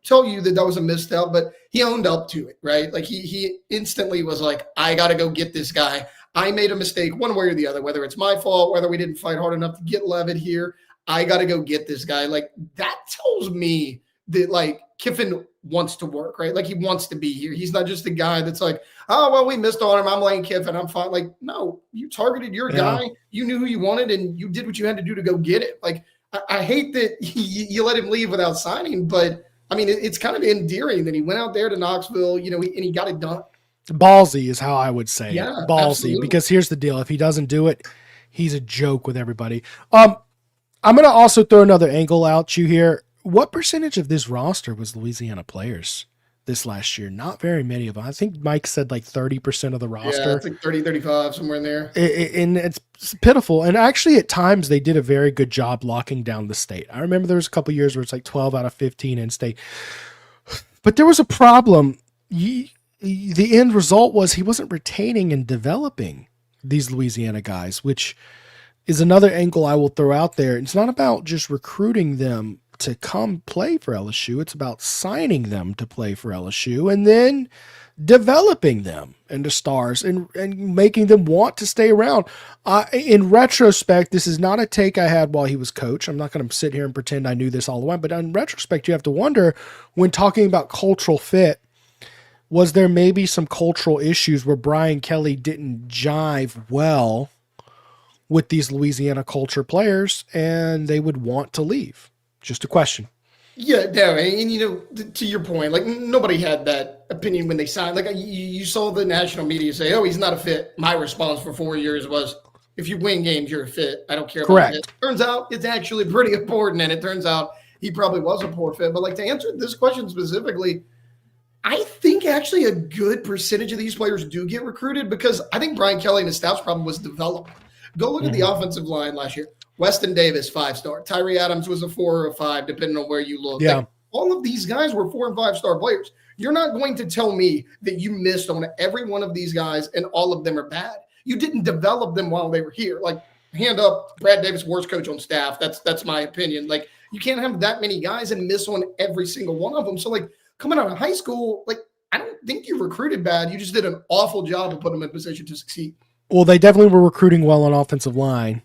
tell you that was a misstep, but he owned up to it, right? Like he instantly was like, I got to go get this guy. I made a mistake one way or the other, whether it's my fault, whether we didn't fight hard enough to get Leavitt here. I got to go get this guy. Like, that tells me that, like, Kiffin wants to work, right? Like, he wants to be here. He's not just a guy that's like, oh, well, we missed on him. I'm Lane Kiffin. I'm fine. Like, no, you targeted your guy. You knew who you wanted, and you did what you had to do to go get it. Like, I hate that you let him leave without signing, but, I mean, it's kind of endearing that he went out there to Knoxville, and he got it done. Ballsy is how I would say it. Ballsy, absolutely. Because here's the deal. If he doesn't do it, he's a joke with everybody. I'm going to also throw another angle out you here. What percentage of this roster was Louisiana players this last year? Not very many of them. I think Mike said like 30% of the roster. Yeah, it's like 30, 35, somewhere in there. And it's pitiful. And actually at times they did a very good job locking down the state. I remember there was a couple years where it's like 12 out of 15 in state. But there was a problem. The end result was he wasn't retaining and developing these Louisiana guys, which is another angle I will throw out there. It's not about just recruiting them to come play for LSU. It's about signing them to play for LSU and then developing them into stars and making them want to stay around. In retrospect, this is not a take I had while he was coach. I'm not going to sit here and pretend I knew this all the way, but in retrospect, you have to wonder, when talking about cultural fit, was there maybe some cultural issues where Brian Kelly didn't jive well with these Louisiana culture players and they would want to leave? Just a question. Yeah, no, and to your point, like, nobody had that opinion when they signed. Like, you saw the national media say, "Oh, he's not a fit." My response for 4 years was, "If you win games, you're a fit. I don't care about it." Turns out it's actually pretty important, and it turns out he probably was a poor fit. But, like, to answer this question specifically, I think actually a good percentage of these players do get recruited, because I think Brian Kelly and his staff's problem was development. Go look at the offensive line last year. Weston Davis, 5-star. Tyree Adams was a 4 or a 5, depending on where you look. Yeah. Like, all of these guys were 4 and 5-star players. You're not going to tell me that you missed on every one of these guys and all of them are bad. You didn't develop them while they were here. Like, hand up, Brad Davis, worst coach on staff. That's my opinion. Like, you can't have that many guys and miss on every single one of them. So, like, coming out of high school, like, I don't think you recruited bad. You just did an awful job of putting them in position to succeed. Well, they definitely were recruiting well on offensive line.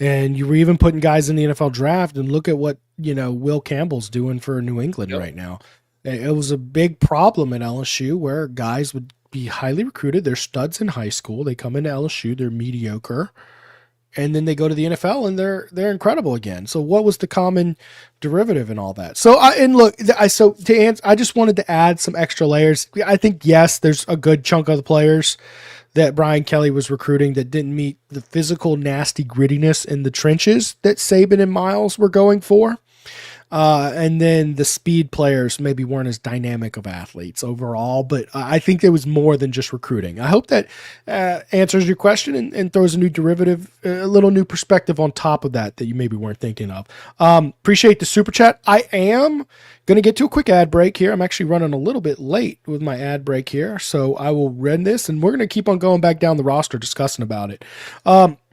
And you were even putting guys in the NFL draft, and look at what, Will Campbell's doing for New England right now. It was a big problem at LSU where guys would be highly recruited. They're studs in high school. They come into LSU, they're mediocre. and then they go to the NFL and they're incredible again. So what was the common derivative in all that? So to answer, I just wanted to add some extra layers. I think, yes, there's a good chunk of the players that Brian Kelly was recruiting that didn't meet the physical, nasty grittiness in the trenches that Saban and Miles were going for. And then the speed players maybe weren't as dynamic of athletes overall, but I think there was more than just recruiting. I hope that answers your question and throws a new derivative, a little new perspective on top of that you maybe weren't thinking of. Appreciate the super chat. I am going to get to a quick ad break here. I'm actually running a little bit late with my ad break here, so I will run this, and we're going to keep on going back down the roster discussing about it.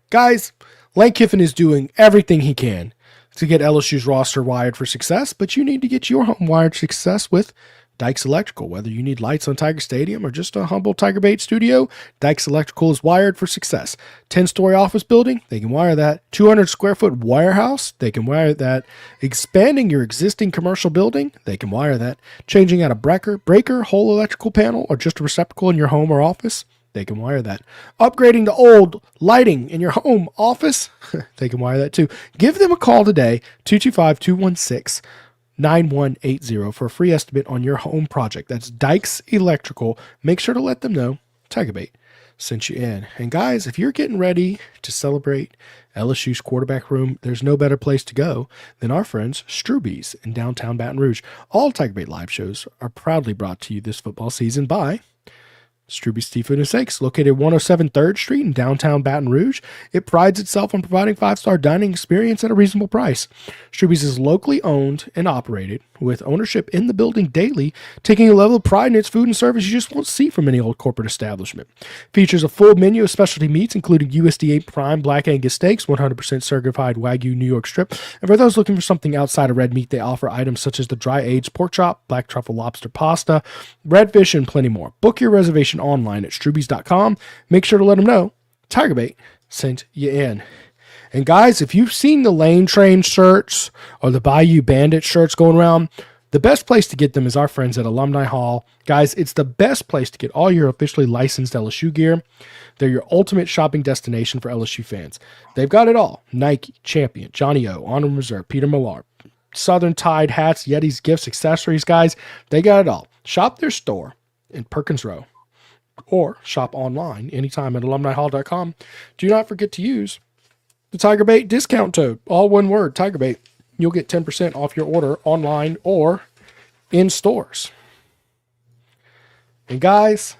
Guys, Lane Kiffin is doing everything he can to get LSU's roster wired for success, but you need to get your home wired for success with Dykes Electrical. Whether you need lights on Tiger Stadium or just a humble TigerBait studio, Dykes Electrical is wired for success. 10-story office building, they can wire that. 200 square foot warehouse, they can wire that. Expanding your existing commercial building, they can wire that. Changing out a breaker, whole electrical panel, or just a receptacle in your home or office, they can wire that. Upgrading the old lighting in your home office, they can wire that too. Give them a call today, 225-216-9180 for a free estimate on your home project. That's Dykes Electrical. Make sure to let them know TigerBait sent you in. And guys, if you're getting ready to celebrate LSU's quarterback room, there's no better place to go than our friends Stroube's in downtown Baton Rouge. All TigerBait live shows are proudly brought to you this football season by Stroube Seafood and Steaks, located at 107 3rd Street in downtown Baton Rouge. It prides itself on providing 5-star dining experience at a reasonable price. Stroube's is locally owned and operated, with ownership in the building daily, taking a level of pride in its food and service you just won't see from any old corporate establishment. Features a full menu of specialty meats, including USDA Prime Black Angus steaks, 100% certified Wagyu New York strip, and for those looking for something outside of red meat, they offer items such as the dry-aged pork chop, black truffle lobster pasta, redfish, and plenty more. Book your reservation online at Stroube's.com. Make sure to let them know TigerBait sent you in. And guys, if you've seen the Lane Train shirts or the Bayou Bandit shirts going around, the best place to get them is our friends at Alumni Hall. Guys, it's the best place to get all your officially licensed LSU gear. They're your ultimate shopping destination for LSU fans. They've got it all. Nike, Champion, Johnny O, Honor Reserve, Peter Millar, Southern Tide, hats, Yetis, gifts, accessories, guys. They got it all. Shop their store in Perkins Row or shop online anytime at alumnihall.com. Do not forget to use the TigerBait discount code, all one word, TigerBait. You'll get 10% off your order online or in stores. And guys,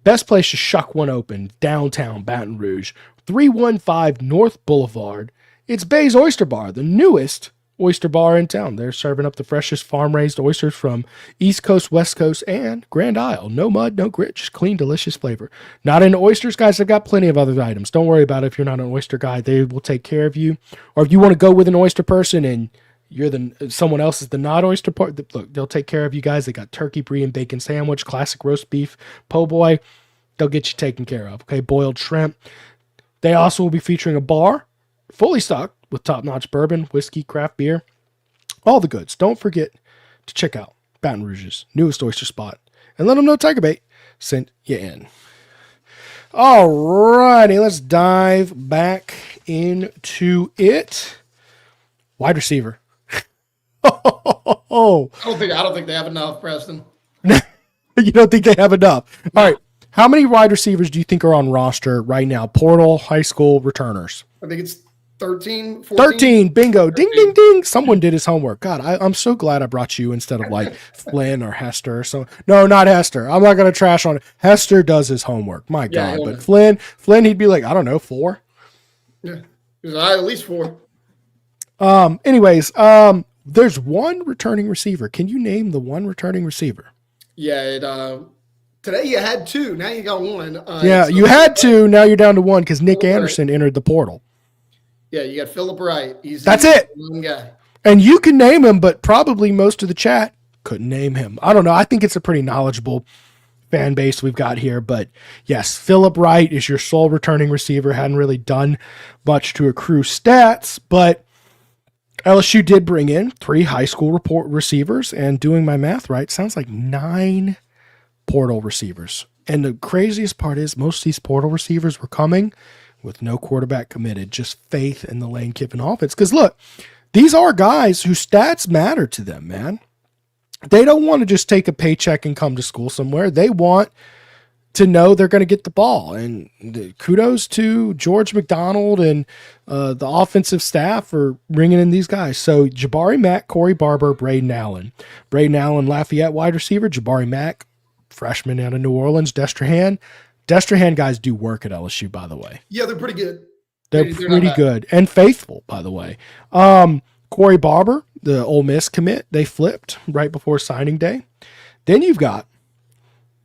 best place to shuck one open, downtown Baton Rouge, 315 North Boulevard. It's Bay's Oyster Bar, the newest oyster bar in town. They're serving up the freshest farm-raised oysters from East Coast, West Coast, and Grand Isle. No mud, no grit, just clean, delicious flavor. Not into oysters, guys? They've got plenty of other items. Don't worry about it if you're not an oyster guy. They will take care of you. Or if you want to go with an oyster person and someone else is the not oyster part, look, they'll take care of you guys. They got turkey, brie, and bacon sandwich, classic roast beef, po' boy. They'll get you taken care of. Okay, boiled shrimp. They also will be featuring a bar, fully stocked, with top-notch bourbon, whiskey, craft beer, all the goods. Don't forget to check out Baton Rouge's newest oyster spot and let them know TigerBait sent you in. All righty, let's dive back into it. Wide receiver. Oh, I don't think they have enough, Preston. You don't think they have enough? All right. How many wide receivers do you think are on roster right now? Portal, high school, returners. I think it's 13, 14. 13, bingo, 13. Ding, ding, ding. Someone did his homework. God, I'm so glad I brought you instead of like Flynn or Hester or so. No, not Hester. I'm not going to trash on it. Hester does his homework. My God. But Flynn, he'd be like, I don't know, 4. Yeah, at least 4. Anyways, there's one returning receiver. Can you name the one returning receiver? Yeah, today you had 2. Now you got 1. Yeah, you had 2. Now you're down to 1 because Nick Anderson entered the portal. Yeah, you got Philip Wright. That's it. One guy. And you can name him, but probably most of the chat couldn't name him. I don't know. I think it's a pretty knowledgeable fan base we've got here. But yes, Philip Wright is your sole returning receiver. Hadn't really done much to accrue stats, but LSU did bring in 3 high school receivers, and doing my math right, sounds like 9 portal receivers. And the craziest part is most of these portal receivers were coming with no quarterback committed, just faith in the Lane Kiffin offense. Because look, these are guys whose stats matter to them, man. They don't want to just take a paycheck and come to school somewhere. They want to know they're going to get the ball. And kudos to George McDonald and the offensive staff for bringing in these guys. So Jabari Mack, Corey Barber, Braden Allen. Braden Allen, Lafayette wide receiver. Jabari Mack, freshman out of New Orleans. Destrehan guys do work at LSU, by the way. Yeah, they're pretty good. They're pretty good and faithful, by the way. Corey Barber, the Ole Miss commit, they flipped right before signing day. Then you've got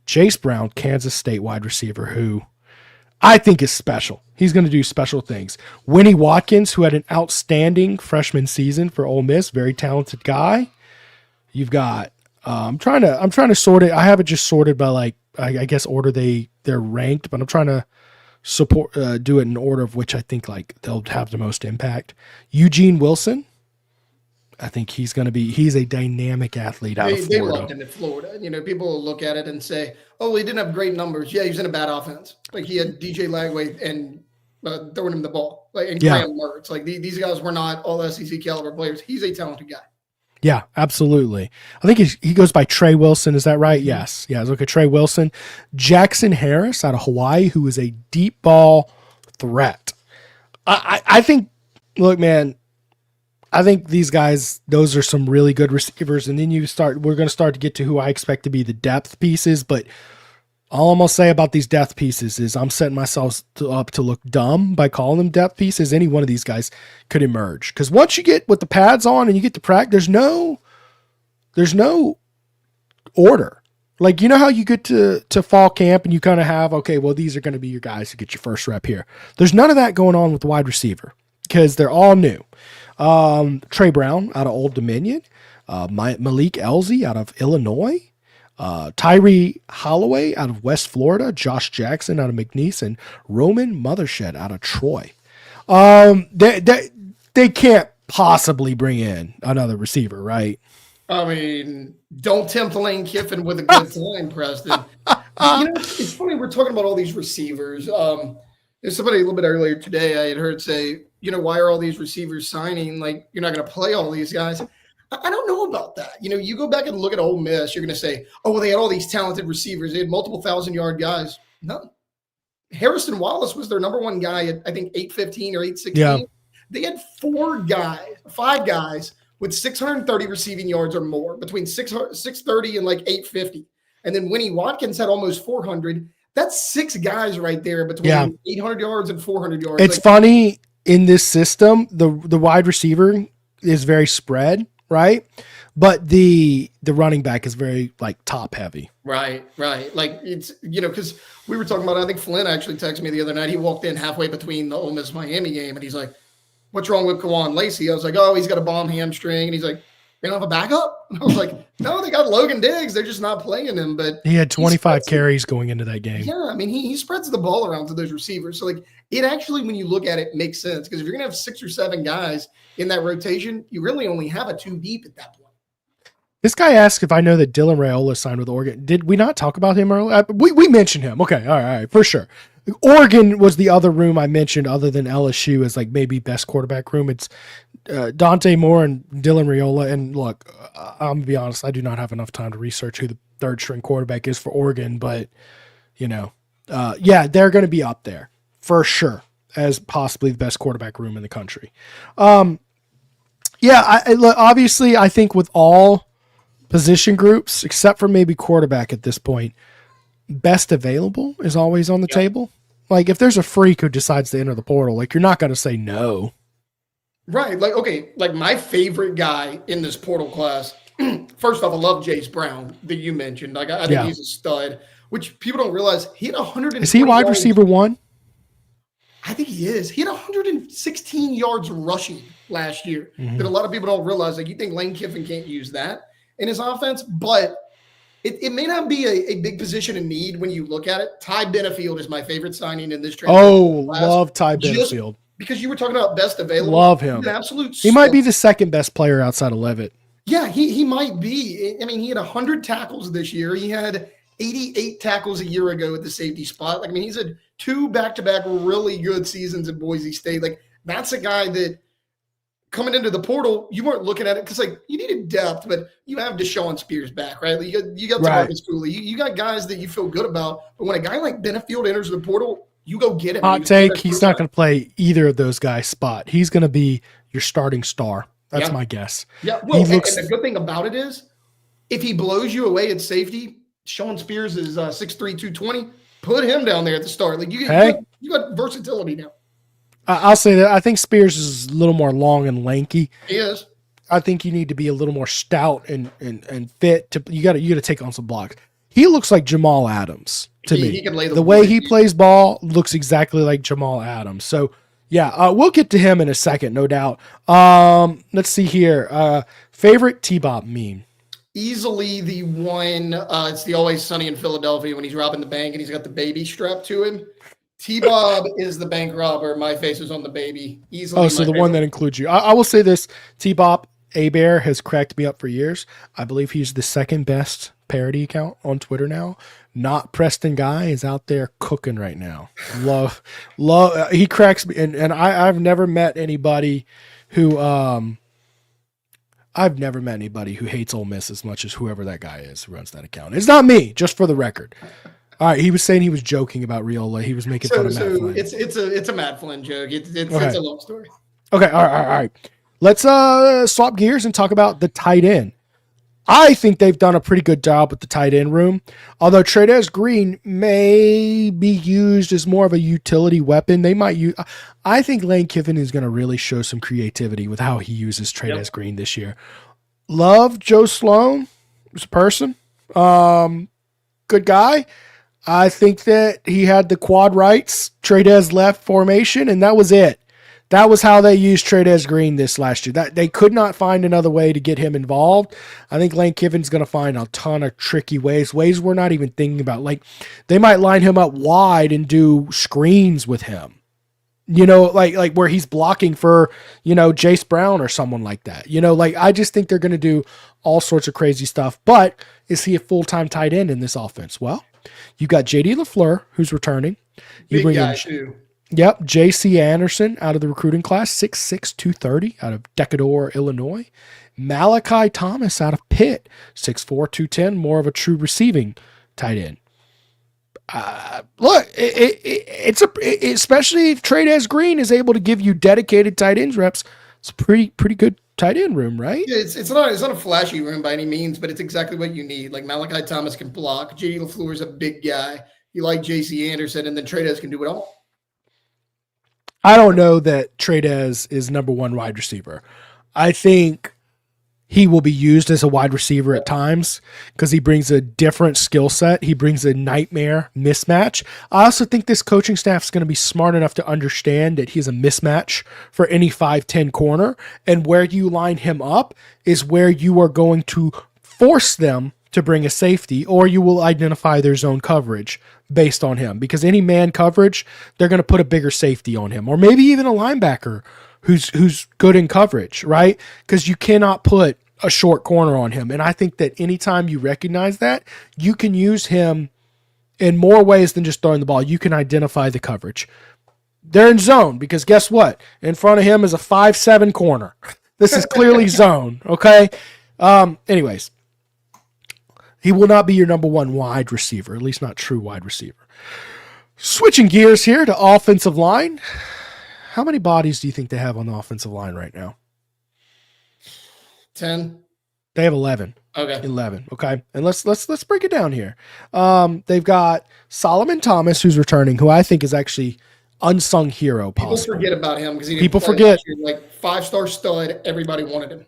Chase Brown, Kansas State wide receiver, who I think is special. He's going to do special things. Winnie Watkins, who had an outstanding freshman season for Ole Miss, very talented guy. You've got I'm trying to sort it. I have it just sorted by like I guess order they're ranked, but I'm trying to do it in order of which I think like they'll have the most impact. Eugene Wilson, I think he's a dynamic athlete out of Florida. They loved him at Florida. You know, people will look at it and say, oh, he didn't have great numbers. Yeah, he was in a bad offense. Like he had DJ Lagway and throwing him the ball. Like and Graham Mertz. Like these guys were not all SEC caliber players. He's a talented guy. Yeah, absolutely. I think he goes by Trey Wilson. Is that right? Yes. Yeah, look at Trey Wilson. Jackson Harris out of Hawaii, who is a deep ball threat. I think, look, man, I think these guys, those are some really good receivers. And then we're going to start to get to who I expect to be the depth pieces. But all I'm going to say about these depth pieces is I'm setting myself up to look dumb by calling them depth pieces. Any one of these guys could emerge. Because once you get with the pads on and you get to practice, there's no order. Like, you know how you get to fall camp and you kind of have, okay, well, these are going to be your guys to get your first rep here. There's none of that going on with the wide receiver because they're all new. Trey Brown out of Old Dominion, Malik Elzy out of Illinois, Tyree Holloway out of West Florida, Josh Jackson out of McNeese, and Roman Mothershed out of Troy. They can't possibly bring in another receiver, right? I mean, don't tempt Lane Kiffin with a good time, Preston. It's funny we're talking about all these receivers. There's somebody a little bit earlier today I had heard say, why are all these receivers signing? Like, you're not going to play all these guys. I don't know about that. You go back and look at Ole Miss, you're going to say, oh, well, they had all these talented receivers. They had multiple 1,000-yard guys. No. Harrison Wallace was their number one guy at, I think, 8:15 or 8:16. Yeah. They had 5 guys with 630 receiving yards or more, between 630 and like 850. And then Winnie Watkins had almost 400. That's 6 guys right there between 800 yards and 400 yards. It's funny, in this system, the wide receiver is very spread, right? But the running back is very like top heavy. Right. Like it's, because we were talking about, I think Flynn actually texted me the other night. He walked in halfway between the Ole Miss Miami game and he's like, what's wrong with Kawan Lacey? I was like, oh, he's got a bomb hamstring. And he's like, they don't have a backup? And I was like, no, they got Logan Diggs. They're just not playing him. But he had 25 carries going into that game. Yeah, I mean, he spreads the ball around to those receivers. So, like, it actually, when you look at it, makes sense. Because if you're going to have 6 or 7 guys in that rotation, you really only have a 2 deep at that point. This guy asked if I know that Dylan Raiola signed with Oregon. Did we not talk about him earlier? We mentioned him. Okay, all right, for sure. Oregon was the other room I mentioned other than LSU as like maybe best quarterback room. It's Dante Moore and Dylan Raiola. And look, I'm going to be honest, I do not have enough time to research who the third string quarterback is for Oregon, but they're going to be up there for sure as possibly the best quarterback room in the country. Obviously I think with all position groups, except for maybe quarterback at this point, best available is always on the table. Like if there's a freak who decides to enter the portal, like you're not going to say no. Right. Like, okay. Like my favorite guy in this portal class, first off, I love Jace Brown that you mentioned. Like I think he's a stud, which people don't realize he had 100. Is he wide receiver 1? I think he is. He had 116 yards rushing last year that a lot of people don't realize. Like you think Lane Kiffin can't use that in his offense, but it may not be a big position in need when you look at it. Ty Benefield is my favorite signing in this trade. Oh, love Ty Benefield. Because you were talking about best available. Love him. An absolute he might be the second best player outside of Levitt. Yeah, he might be. I mean, he had 100 tackles this year. He had 88 tackles a year ago at the safety spot. Like, I mean, he's a 2 back-to-back really good seasons at Boise State. Like, that's a guy that coming into the portal, you weren't looking at it because, like, you needed depth, but you have Deshaun Spears back, right? Like, you got Marcus Cooley. You got guys that you feel good about. But when a guy like Benefield enters the portal, you go get him. Hot take, he's not going to play either of those guys' spot. He's going to be your starting star. That's my guess. Yeah, well, and the good thing about it is if he blows you away at safety, Sean Spears is 6'3", 220. Put him down there at the start. Like, you got versatility now. I'll say that I think Spears is a little more long and lanky. He is. I think you need to be a little more stout and fit. You got to take on some blocks. He looks like Jamal Adams to me. He can lay the way he plays ball looks exactly like Jamal Adams. So, yeah, we'll get to him in a second, no doubt. Let's see here. Favorite T-Bob meme? Easily the one, it's the Always Sunny in Philadelphia when he's robbing the bank and he's got the baby strapped to him. T-Bob is the bank robber. My face is on the baby. Easily. Oh, so the one that includes you. I will say this. T-Bob A-Bear has cracked me up for years. I believe he's the second best parody account on Twitter now. Not Preston Guy is out there cooking right now. Love. He cracks me. And I've never met anybody who hates Ole Miss as much as whoever that guy is who runs that account. It's not me, just for the record. All right, he was saying he was joking about Riola. He was making fun of Matt Flynn. It's a Matt Flynn joke. It's a long story. Okay, all right. Let's swap gears and talk about the tight end. I think they've done a pretty good job with the tight end room, although Trey'Dez Green may be used as more of a utility weapon. They might use. I think Lane Kiffin is going to really show some creativity with how he uses Trey'Dez Green this year. Love Joe Sloan as a person. Good guy. I think that he had the quad rights, Trey'Dez left formation, and that was it. That was how they used Trey'Dez Green this last year. That they could not find another way to get him involved. I think Lane Kiffin's going to find a ton of tricky ways we're not even thinking about. Like, they might line him up wide and do screens with him. You know, like where he's blocking for, Jace Brown or someone like that. I just think they're going to do all sorts of crazy stuff. But is he a full-time tight end in this offense? Well, you got J.D. LaFleur, who's returning. You big guy, too. Yep, J.C. Anderson out of the recruiting class, 6'6", 230 out of Decatur, Illinois. Malachi Thomas out of Pitt, 6'4", 210, more of a true receiving tight end. Look, especially if Trey'Dez Green is able to give you dedicated tight ends reps, it's a pretty good tight end room, right? Yeah, it's not a flashy room by any means, but it's exactly what you need. Like, Malachi Thomas can block. J.D. LaFleur is a big guy. You like J.C. Anderson, and then Trey'Dez can do it all. I don't know that Trey'Dez is number one wide receiver. I think he will be used as a wide receiver at times because he brings a different skill set. He brings a nightmare mismatch. I also think this coaching staff is going to be smart enough to understand that he's a mismatch for any 5'10" corner, and where you line him up is where you are going to force them to bring a safety, or you will identify their zone coverage based on him, because any man coverage, they're going to put a bigger safety on him, or maybe even a linebacker who's good in coverage, right? Because you cannot put a short corner on him. And I think that anytime you recognize that, you can use him in more ways than just throwing the ball. You can identify the coverage. They're in zone because guess what? In front of him is a 5'7" corner. This is clearly zone, okay? Anyways, he will not be your number one wide receiver, at least not true wide receiver. Switching gears here to offensive line. How many bodies do you think they have on the offensive line right now? 10. They have 11. Okay. 11. Okay. And let's break it down here. They've got Solomon Thomas, who's returning, who I think is actually unsung hero. People forget about him because people forget. Like 5-star stud, everybody wanted him.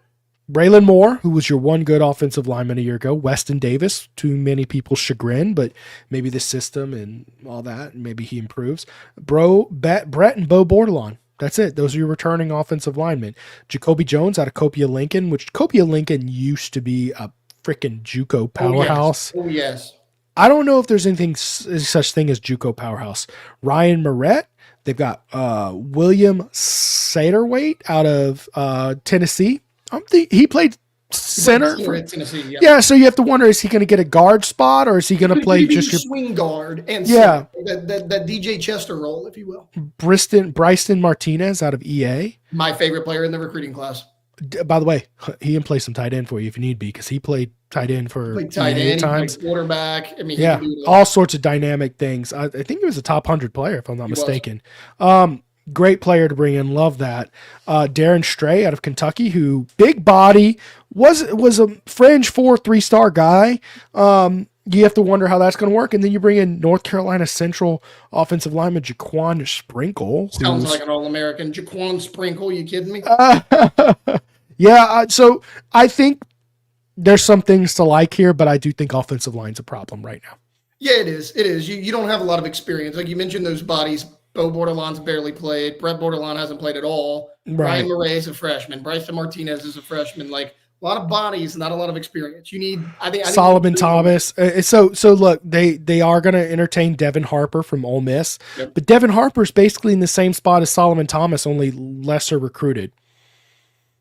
Braylon Moore, who was your one good offensive lineman a year ago. Weston Davis, to many people's chagrin, but maybe the system and all that, and maybe he improves. Brett and Bo Bordelon. That's it. Those are your returning offensive linemen. Jacoby Jones out of Copia Lincoln, which Copia Lincoln used to be a freaking JUCO powerhouse. Oh, yes. I don't know if there's anything such thing as JUCO powerhouse. Ryan Moret. They've got William Satterwaite out of Tennessee. He played center. Center at Tennessee, Yeah, so you have to wonder, is he going to get a guard spot, or is he going to play just your swing guard and yeah that DJ Chester role, if you will? Bryson Martinez out of EA, my favorite player in the recruiting class. By the way, he can play some tight end for you if you need be, because he played tight end for times. Quarterback. I mean, yeah, all sorts of dynamic things. I think he was a top 100 player, if I'm not mistaken. Great player to bring in. Love that. Darren Stray out of Kentucky, who big body, was a fringe 3-star guy. You have to wonder how that's going to work. And then you bring in North Carolina Central offensive lineman Jaquan Sprinkle. Sounds like an All-American. Jaquan Sprinkle, you kidding me? Yeah, so I think there's some things to like here, but I do think offensive line's a problem right now. Yeah, it is. It is. You don't have a lot of experience. Like you mentioned, those bodies. Bo Bordelon's barely played. Brett Bordelon hasn't played at all. Right. Ryan Murray is a freshman. Bryson Martinez is a freshman. Like a lot of bodies, not a lot of experience. You need, I think Solomon Thomas. So look, they are going to entertain Devin Harper from Ole Miss, but Devin Harper's basically in the same spot as Solomon Thomas, only lesser recruited.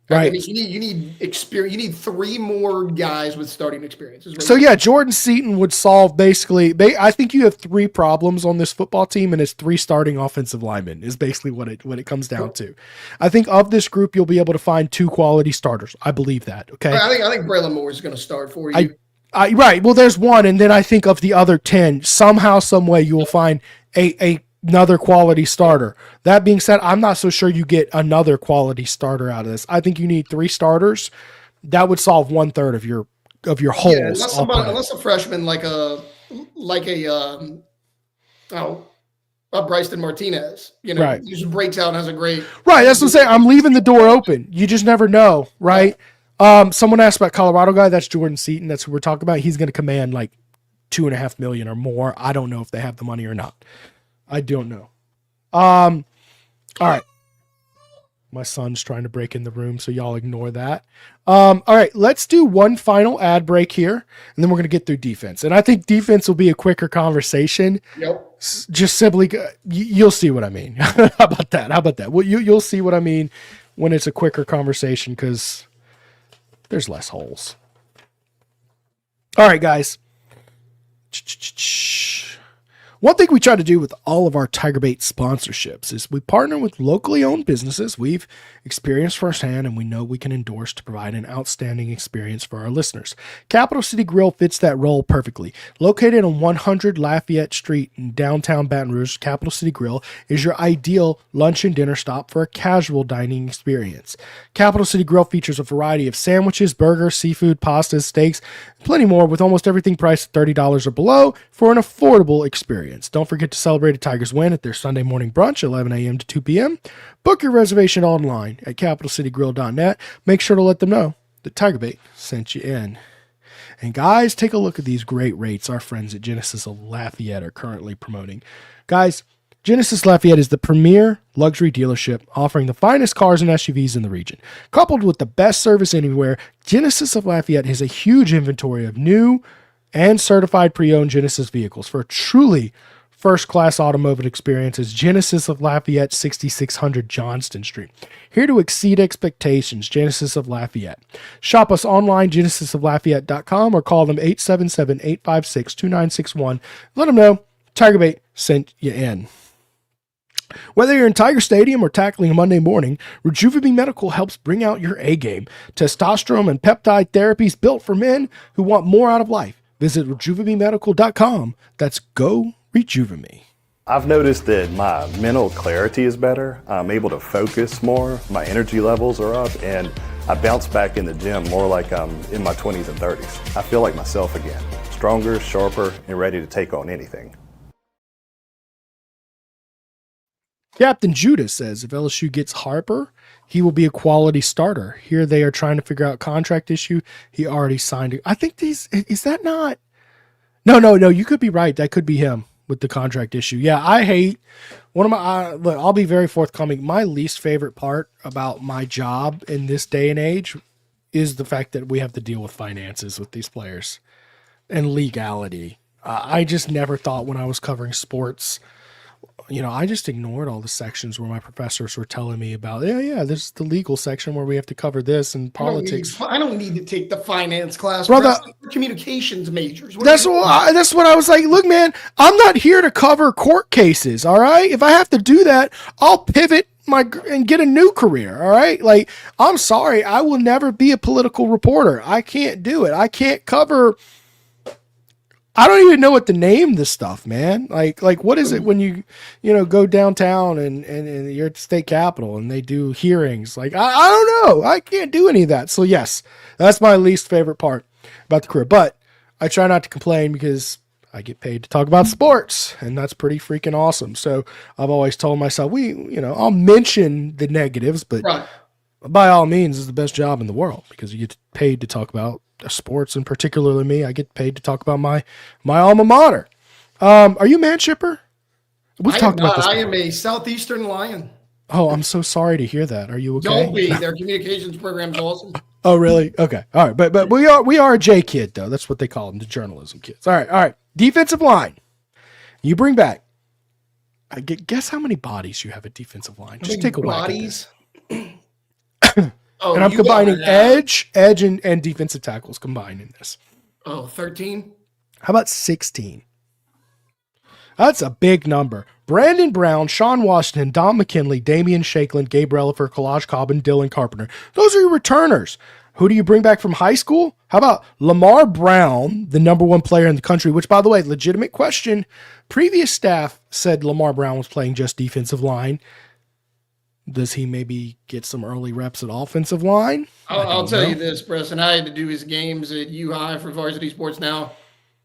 Right. I mean, you need experience. You need 3 more guys with starting experience. So yeah, Jordan Seaton would solve basically. I think you have 3 problems on this football team, and it's 3 starting offensive linemen is basically what it comes down to. I think of this group, you'll be able to find 2 quality starters. I believe that. Okay. I think Braylon Moore is going to start for you. Right. Well, there's one, and then I think of the other 10. Somehow, some way, you will find another quality starter. That being said, I'm not so sure you get another quality starter out of this. I think you need 3 starters. That would solve 1/3 of your holes. Yeah, unless a freshman like a Bryson Martinez, right. He just breaks out and has a great. Right. That's what I'm saying. I'm leaving the door open. You just never know. Right. Someone asked about Colorado guy. That's Jordan Seaton. That's who we're talking about. He's going to command like $2.5 million or more. I don't know if they have the money or not. I don't know. All right. My son's trying to break in the room, so y'all ignore that. All right, let's do one final ad break here, and then we're going to get through defense. And I think defense will be a quicker conversation. Yep. Just simply, you'll see what I mean. How about that? Well, you'll see what I mean when it's a quicker conversation, because there's less holes. All right, guys. One thing we try to do with all of our TigerBait sponsorships is we partner with locally owned businesses we've experienced firsthand and we know we can endorse to provide an outstanding experience for our listeners. Capital City Grill fits that role perfectly. Located on 100 Lafayette Street in downtown Baton Rouge, Capital City Grill is your ideal lunch and dinner stop for a casual dining experience. Capital City Grill features a variety of sandwiches, burgers, seafood, pastas, steaks, and plenty more, with almost everything priced at $30 or below for an affordable experience. Don't forget to celebrate a Tigers win at their Sunday morning brunch, 11 a.m. to 2 p.m. Book your reservation online at capitalcitygrill.net. Make sure to let them know that TigerBait sent you in. And guys, take a look at these great rates our friends at Genesis of Lafayette are currently promoting. Guys, Genesis Lafayette is the premier luxury dealership offering the finest cars and SUVs in the region. Coupled with the best service anywhere, Genesis of Lafayette has a huge inventory of new and certified pre-owned Genesis vehicles. For a truly first-class automotive experience is Genesis of Lafayette, 6600 Johnston Street. Here to exceed expectations, Genesis of Lafayette. Shop us online, genesisoflafayette.com, or call them 877-856-2961. Let them know TigerBait sent you in. Whether you're in Tiger Stadium or tackling a Monday morning, Rejuvenate Medical helps bring out your A game. Testosterone and peptide therapies built for men who want more out of life. Visit rejuvenemedical.com. That's Go Rejuvenate. I've noticed that my mental clarity is better. I'm able to focus more. My energy levels are up, and I bounce back in the gym more like I'm in my 20s and 30s. I feel like myself again, stronger, sharper, and ready to take on anything. Captain Judas says if LSU gets Harper, he will be a quality starter. Here they are trying to figure out contract issue. He already signed it. I think is that not? No. You could be right. That could be him with the contract issue. Yeah, I hate one of my. Look, I'll be very forthcoming. My least favorite part about my job in this day and age is the fact that we have to deal with finances with these players and legality. I just never thought when I was covering sports I just ignored all the sections where my professors were telling me about, this is the legal section where we have to cover this and politics. I don't need to take the finance class. Brother, communications majors. That's what I was like. Look, man, I'm not here to cover court cases. All right. If I have to do that, I'll pivot and get a new career. All right. Like, I'm sorry. I will never be a political reporter. I can't do it. I can't cover. I don't even know what to name this stuff, man. Like what is it when you go downtown and you're at the state capitol and they do hearings? Like, I don't know. I can't do any of that. So yes, that's my least favorite part about the career, but I try not to complain because I get paid to talk about sports, and that's pretty freaking awesome. So I've always told myself, I'll mention the negatives, but by all means, it's the best job in the world because you get paid to talk about sports, and particularly me, I get paid to talk about my alma mater. Are you a man shipper? We've talked about this. I am a Southeastern Lion. Oh, I'm so sorry to hear that. Are you okay? Don't be. Their communications program's awesome. Oh, really? Okay. All right. But we are a J kid though. That's what they call them, the journalism kids. All right. Defensive line. You bring back. Guess how many bodies you have at defensive line. Just take a whack at this. And I'm combining edge, and defensive tackles combined in this. 13? How about 16? That's a big number. Brandon Brown, Sean Washington, Don McKinley, Damian Shaklin, Gabe Rellifer, Kalaj Cobbin, Dylan Carpenter. Those are your returners. Who do you bring back from high school? How about Lamar Brown, the number one player in the country, which, by the way, legitimate question. Previous staff said Lamar Brown was playing just defensive line. Does he maybe get some early reps at offensive line? I'll tell you this, Preston. I had to do his games at U-High for Varsity Sports now.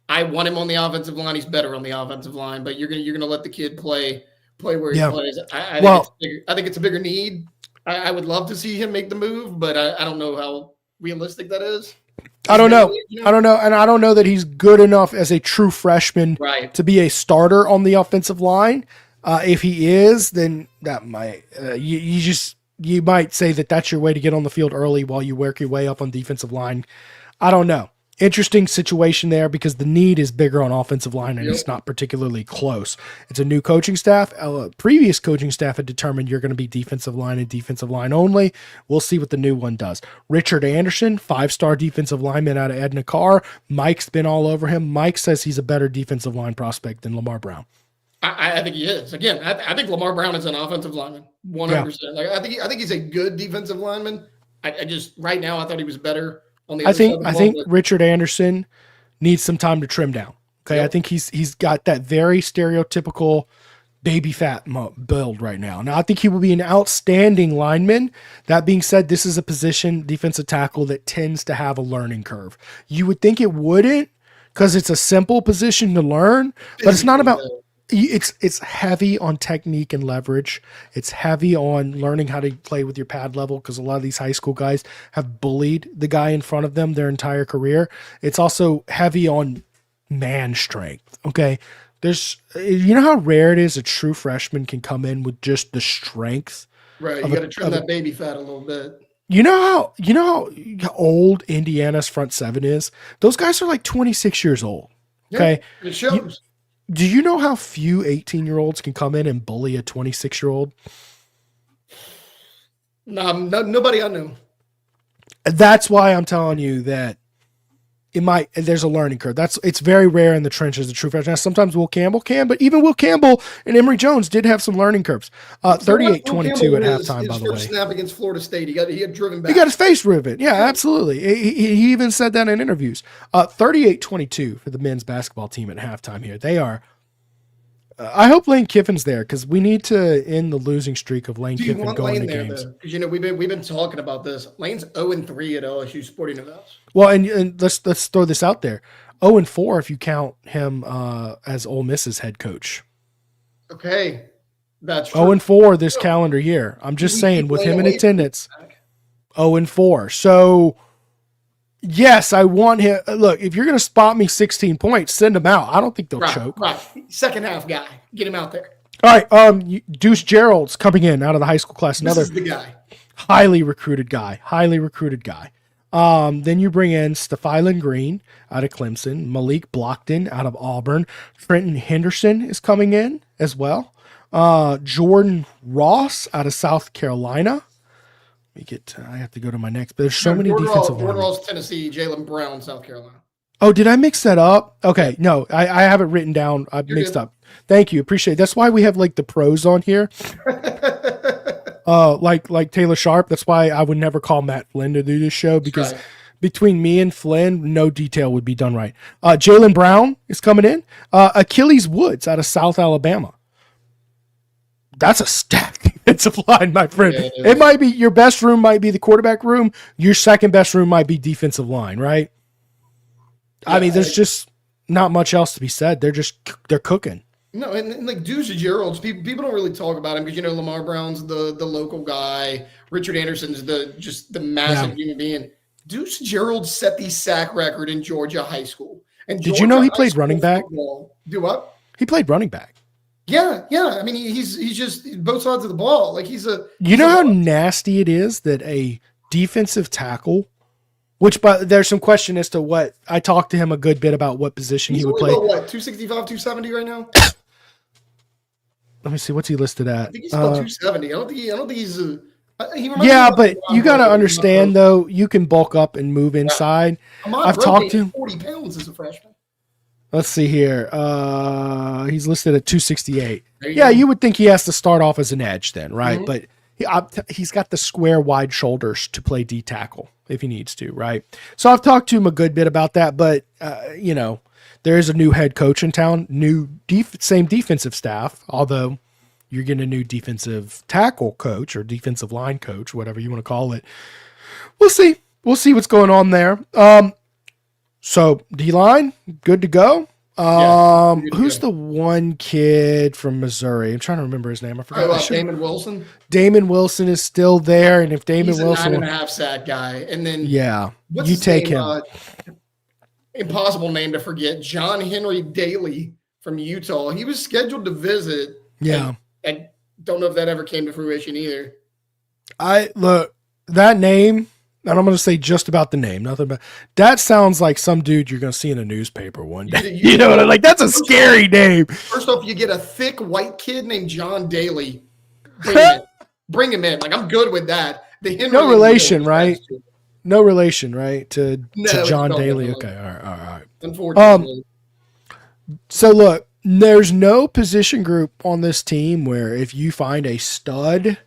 I want him on the offensive line. He's better on the offensive line, but you're gonna let the kid play where he plays. I think it's a bigger need. I would love to see him make the move, but I don't know how realistic that is. I don't know. And I don't know that he's good enough as a true freshman to be a starter on the offensive line. If he is, then that might you might say that that's your way to get on the field early while you work your way up on defensive line. I don't know. Interesting situation there because the need is bigger on offensive line and it's not particularly close. It's a new coaching staff. Previous coaching staff had determined you're going to be defensive line and defensive line only. We'll see what the new one does. Richard Anderson, 5-star defensive lineman out of Edna Carr. Mike's been all over him. Mike says he's a better defensive line prospect than Lamar Brown. I think he is. Again, I think Lamar Brown is an offensive lineman, 100%. Yeah. Like, I think he's a good defensive lineman. I just right now I thought he was better on the other side of the ball. I think Richard Anderson needs some time to trim down. Okay, I think he's got that very stereotypical baby fat build right now. Now I think he will be an outstanding lineman. That being said, this is a position, defensive tackle, that tends to have a learning curve. You would think it wouldn't because it's a simple position to learn, but it's not about. It's heavy on technique and leverage. It's heavy on learning how to play with your pad level because a lot of these high school guys have bullied the guy in front of them their entire career. It's also heavy on man strength. Okay. You know how rare it is a true freshman can come in with just the strength. Right. You got to trim that baby fat a little bit. You know how old Indiana's front seven is? Those guys are like 26 years old. Okay. Yeah, it shows. Do you know how few 18-year-olds can come in and bully a 26-year-old? No, nobody I know. That's why I'm telling you that there's a learning curve. It's very rare in the trenches, the true freshman. Now, sometimes Will Campbell can, but even Will Campbell and Emory Jones did have some learning curves. 38-22 at halftime, by the way. His first snap against Florida State, he got driven back. He got his face ripped. Yeah, absolutely. He even said that in interviews. 38-22 for the men's basketball team at halftime here. They are. I hope Lane Kiffin's there because we need to end the losing streak of Lane Kiffin going to games. Because we've been talking about this. Lane's 0-3 at LSU sporting events. Well, and let's throw this out there. 0-4 if you count him as Ole Miss's head coach. Okay, that's true. 0-4 this calendar year. I'm just saying with him in attendance. 0-4. So. Yes, I want him. Look, if you're going to spot me 16 points, send him out. I don't think they'll choke. Right. Second half guy. Get him out there. All right. Deuce Gerald's coming in out of the high school class. Another this is the guy. Highly recruited guy. Then you bring in Stephylan Green out of Clemson. Malik Blockton out of Auburn. Trenton Henderson is coming in as well. Jordan Ross out of South Carolina. I have to go to my next, but there's so many defensive Jordan linemen. Ross, Tennessee, Jalen Brown, South Carolina. Oh, did I mix that up? Okay, no, I have it written down. I've mixed up. Thank you, appreciate it. That's why we have like the pros on here. Like Taylor Sharp. That's why I would never call Matt Flynn to do this show, because between me and Flynn, no detail would be done right. Jalen Brown is coming in. Achilles Woods out of South Alabama. That's a stacked defensive line, my friend. Yeah, it might be your best room might be the quarterback room. Your second best room might be defensive line, right? I mean, there's just not much else to be said. They're cooking. No, and like Deuce Gerald's, people don't really talk about him because, Lamar Brown's the local guy. Richard Anderson's the massive human being. Deuce Gerald set the sack record in Georgia high school. And did you know he played running back? Do what? He played running back. Yeah. I mean, he's just both sides of the ball. Like You know how nasty it is that a defensive tackle, but there's some question as to what I talked to him a good bit about what position he would play. What, 265, 270 right now? Let me see, what's he listed at? I think he's about 270. I don't think he's. But you got to understand though, you can bulk up and move inside. I've talked to him. 40 pounds as a freshman. Let's see here. He's listed at 268. You would think he has to start off as an edge then, right? Mm-hmm. But he's got the square wide shoulders to play D tackle if he needs to, right? So I've talked to him a good bit about that, but there is a new head coach in town, same defensive staff, although you're getting a new defensive tackle coach or defensive line coach, whatever you want to call it. We'll see. We'll see what's going on there. So D-line, good to go. Who's the one kid from Missouri? I'm trying to remember his name. I forgot. Damon Wilson. Damon Wilson is still there, and if Damon Wilson, 9.5 sack guy, and then you take him. Impossible name to forget. John Henry Daly from Utah. He was scheduled to visit. Yeah, I don't know if that ever came to fruition either. That name. And I'm going to say just about the name, nothing but that sounds like some dude you're going to see in a newspaper one day. You know what I mean? Like, that's a scary name. First off, you get a thick white kid named John Daly. Bring him in. Like, I'm good with that. No relation, right? No relation, right? To John Daly. No. Okay. All right. Unfortunately. So look, there's no position group on this team where if you find a stud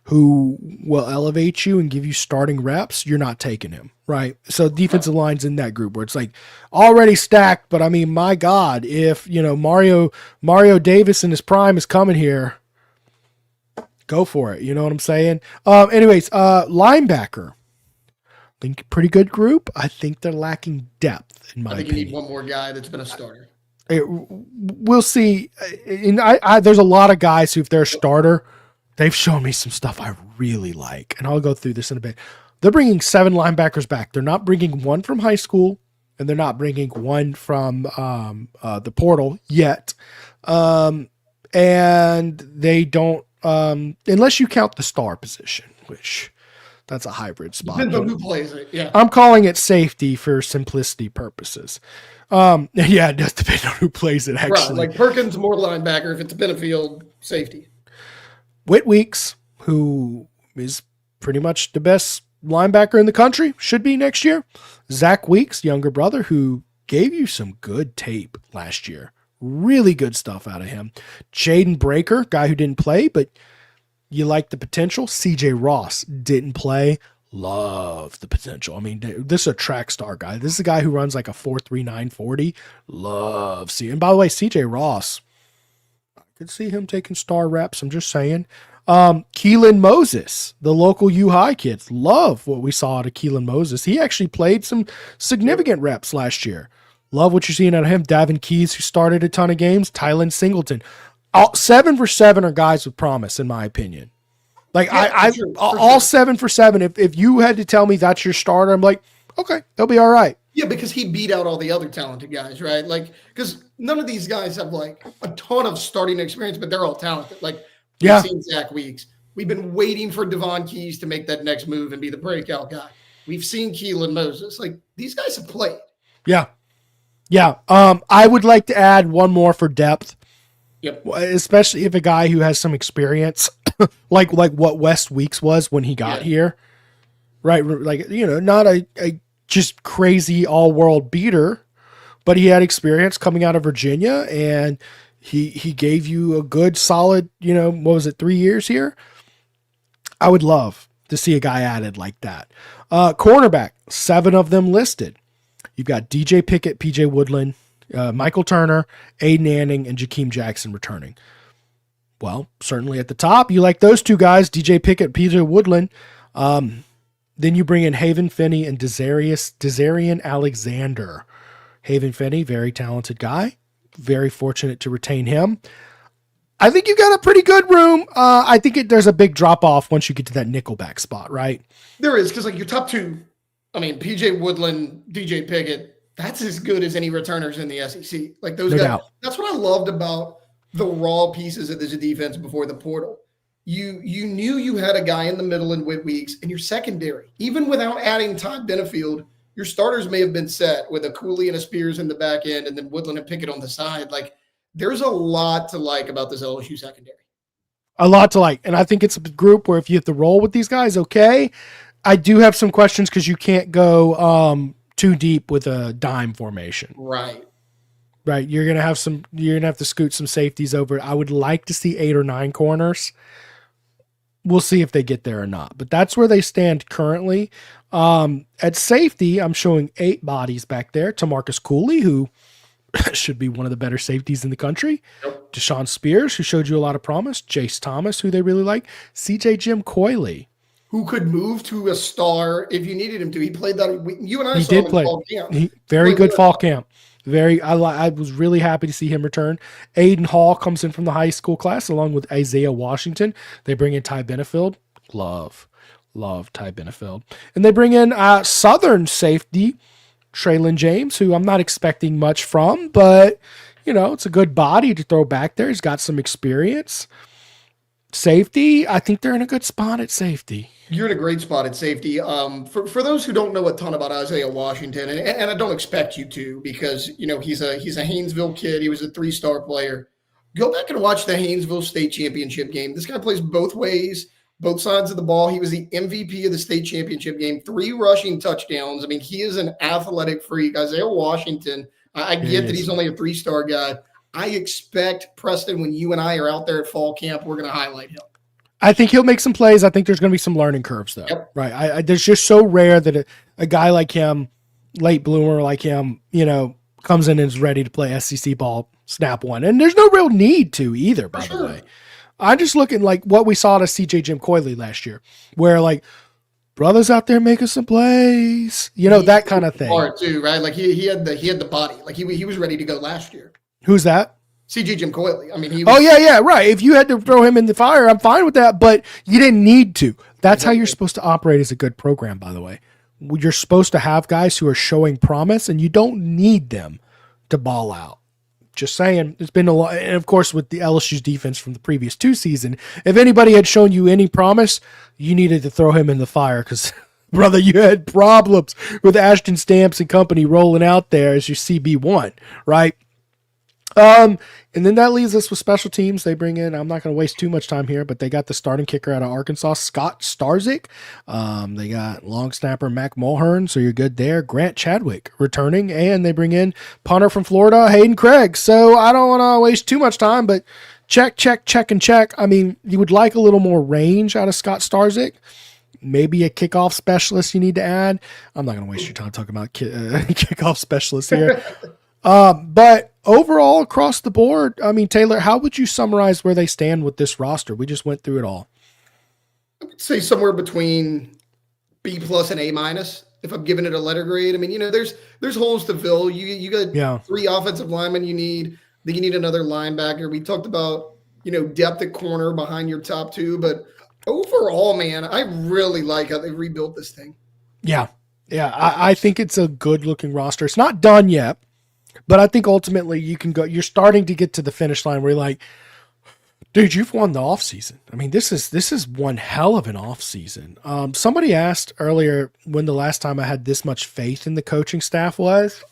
who will elevate you and give you starting reps, you're not taking him, right? So defensive line's in that group where it's like already stacked, but I mean, my God, if Mario Davis in his prime is coming here, go for it. You know what I'm saying? Anyways, linebacker, I think pretty good group. I think they're lacking depth in my opinion. You need one more guy that's been a starter. We'll see. And there's a lot of guys who, if they're a starter, they've shown me some stuff I really like, and I'll go through this in a bit. They're bringing 7 linebackers back. They're not bringing one from high school, and they're not bringing one from the portal yet. And they don't, unless you count the star position, which that's a hybrid spot. Depends on who plays it. Yeah, I'm calling it safety for simplicity purposes. It does depend on who plays it. Actually, right, like Perkins, more linebacker. If it's Benefield, safety. Whit Weeks, who is pretty much the best linebacker in the country, should be next year. Zack Weeks, younger brother, who gave you some good tape last year. Really good stuff out of him. Jaden Breaker, guy who didn't play, but you like the potential. CJ Ross didn't play. Love the potential. I mean, this is a track star guy. This is a guy who runs like a 4.39 40. Love see. And by the way, CJ Ross, could see him taking star reps. I'm just saying. Keelan Moses, the local U High kids, love what we saw out of Keelan Moses. He actually played some significant reps last year. Love what you're seeing out of him. Davin Keys, who started a ton of games. Tylen Singleton. 7 for 7 are guys with promise, in my opinion. Like all 7 for 7. If you had to tell me that's your starter, I'm like, okay, they'll be all right. Yeah, because he beat out all the other talented guys, right? Like, because none of these guys have like a ton of starting experience, but they're all talented. Like, we've seen Zack Weeks. We've been waiting for Devon Keys to make that next move and be the breakout guy. We've seen Keelan Moses. Like, these guys have played. Yeah. I would like to add one more for depth. Yep. Especially if a guy who has some experience, like what West Weeks was when he got here, right? Like, not a just crazy all world beater, but he had experience coming out of Virginia, and he gave you a good solid, what was it, 3 years here? I would love to see a guy added like that. Cornerback, 7 of them listed. You've got DJ Pickett, PJ Woodland, Michael Turner, Aiden Anning, and Jakeem Jackson returning. Well, certainly at the top, you like those 2 guys, DJ Pickett, PJ Woodland. Then you bring in Haven Finney and Desarian Alexander. Haven Finney, very talented guy. Very fortunate to retain him. I think you got a pretty good room. I think there's a big drop off once you get to that nickelback spot, right? There is, because like your top 2, I mean, PJ Woodland, DJ Pickett, that's as good as any returners in the SEC. Like those guys. Doubt. That's what I loved about the raw pieces of this defense before the portal. You knew you had a guy in the middle in Whit Weeks, and your secondary, even without adding Todd Benefield, your starters may have been set with a Cooley and a Spears in the back end, and then Woodland and Pickett on the side. Like, there's a lot to like about this LSU secondary. A lot to like. And I think it's a group where if you have to roll with these guys, okay. I do have some questions because you can't go too deep with a dime formation. Right. Right. You're going to have to scoot some safeties over. I would like to see 8 or 9 corners. We'll see if they get there or not. But that's where they stand currently. At safety, I'm showing 8 bodies back there. Tamarcus Cooley, who should be one of the better safeties in the country. Yep. Deshaun Spears, who showed you a lot of promise. Jace Thomas, who they really like. CJ Jim Coyley, who could move to a star if you needed him to. He played that. You and I he saw did him play. in fall camp. Very good fall camp. I was really happy to see him return. Aiden Hall comes in from the high school class along with Isaiah Washington. They bring in Ty Benefield. Love Ty Benefield. And they bring in Southern safety Traylon James, who I'm not expecting much from, but it's a good body to throw back there. He's got some experience. Safety, I think they're in a good spot at safety. You're in a great spot at safety. For those who don't know a ton about Isaiah Washington, and I don't expect you to, because he's a Haynesville kid. He was a 3-star player. Go back and watch the Haynesville State Championship game. This guy plays both ways, both sides of the ball. He was the MVP of the state championship game, 3 rushing touchdowns. I mean, he is an athletic freak. Isaiah Washington, I get that he's only a 3-star guy. I expect, Preston, when you and I are out there at fall camp, we're going to highlight him. I think he'll make some plays. I think there's going to be some learning curves, though. Yep. Right? There's just so rare that a guy like him, late bloomer like him, comes in and is ready to play SEC ball, snap one. And there's no real need to either, by the way. I'm just looking like what we saw to CJ Jim Coyley last year, where like brothers out there making some plays, that kind of thing. Part too, right? Like he had the body, like he was ready to go last year. Who's that? CJ Jim Coyley. I mean, he was, oh yeah, right. If you had to throw him in the fire, I'm fine with that, but you didn't need to. That's how you're supposed to operate as a good program, by the way. You're supposed to have guys who are showing promise, and you don't need them to ball out. Just saying, it's been a lot. And of course, with the LSU's defense from the previous 2 seasons, if anybody had shown you any promise, you needed to throw him in the fire because, brother, you had problems with Ashton Stamps and company rolling out there as your CB1, right? And then that leaves us with special teams. They bring in, I'm not going to waste too much time here, but they got the starting kicker out of Arkansas, Scott Starzik. They got long snapper Mac Mulhern, so you're good there. Grant Chadwick returning, and they bring in punter from Florida, Hayden Craig. So I don't want to waste too much time, but check. I mean, you would like a little more range out of Scott Starzik. Maybe a kickoff specialist you need to add. I'm not going to waste your time talking about kickoff specialists here. But overall, across the board, I mean, Taylor, how would you summarize where they stand with this roster? We just went through it all. I would say somewhere between B+ and A-. If I'm giving it a letter grade, I mean, there's holes to fill. You got 3 offensive linemen you need. Then you need another linebacker. We talked about, depth at corner behind your top 2, but overall, man, I really like how they rebuilt this thing. Yeah. I think it's a good looking roster. It's not done yet. But I think ultimately you're starting to get to the finish line where you're like, dude, you've won the offseason. I mean, this is one hell of an offseason. Somebody asked earlier when the last time I had this much faith in the coaching staff was.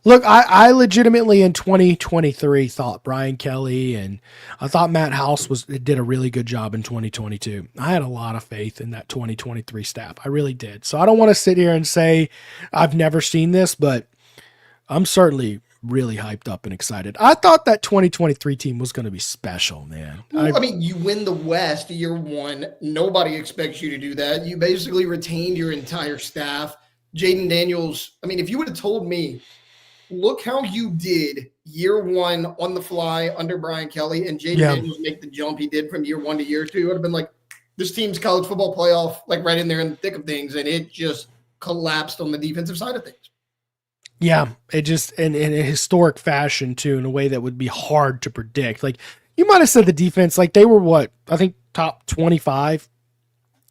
Look, I legitimately in 2023 thought Brian Kelly and I thought Matt House did a really good job in 2022. I had a lot of faith in that 2023 staff. I really did. So I don't want to sit here and say I've never seen this, but I'm certainly really hyped up and excited. I thought that 2023 team was going to be special, man. Well, I mean, you win the West year one. Nobody expects you to do that. You basically retained your entire staff. Jaden Daniels, I mean, if you would have told me, look how you did year one on the fly under Brian Kelly and Jaden Daniels make the jump he did from year one to year two, I would have been like, this team's college football playoff, like right in there in the thick of things. And it just collapsed on the defensive side of things. Yeah, it just in a historic fashion too, in a way that would be hard to predict. Like you might have said the defense, like they were what I think top 25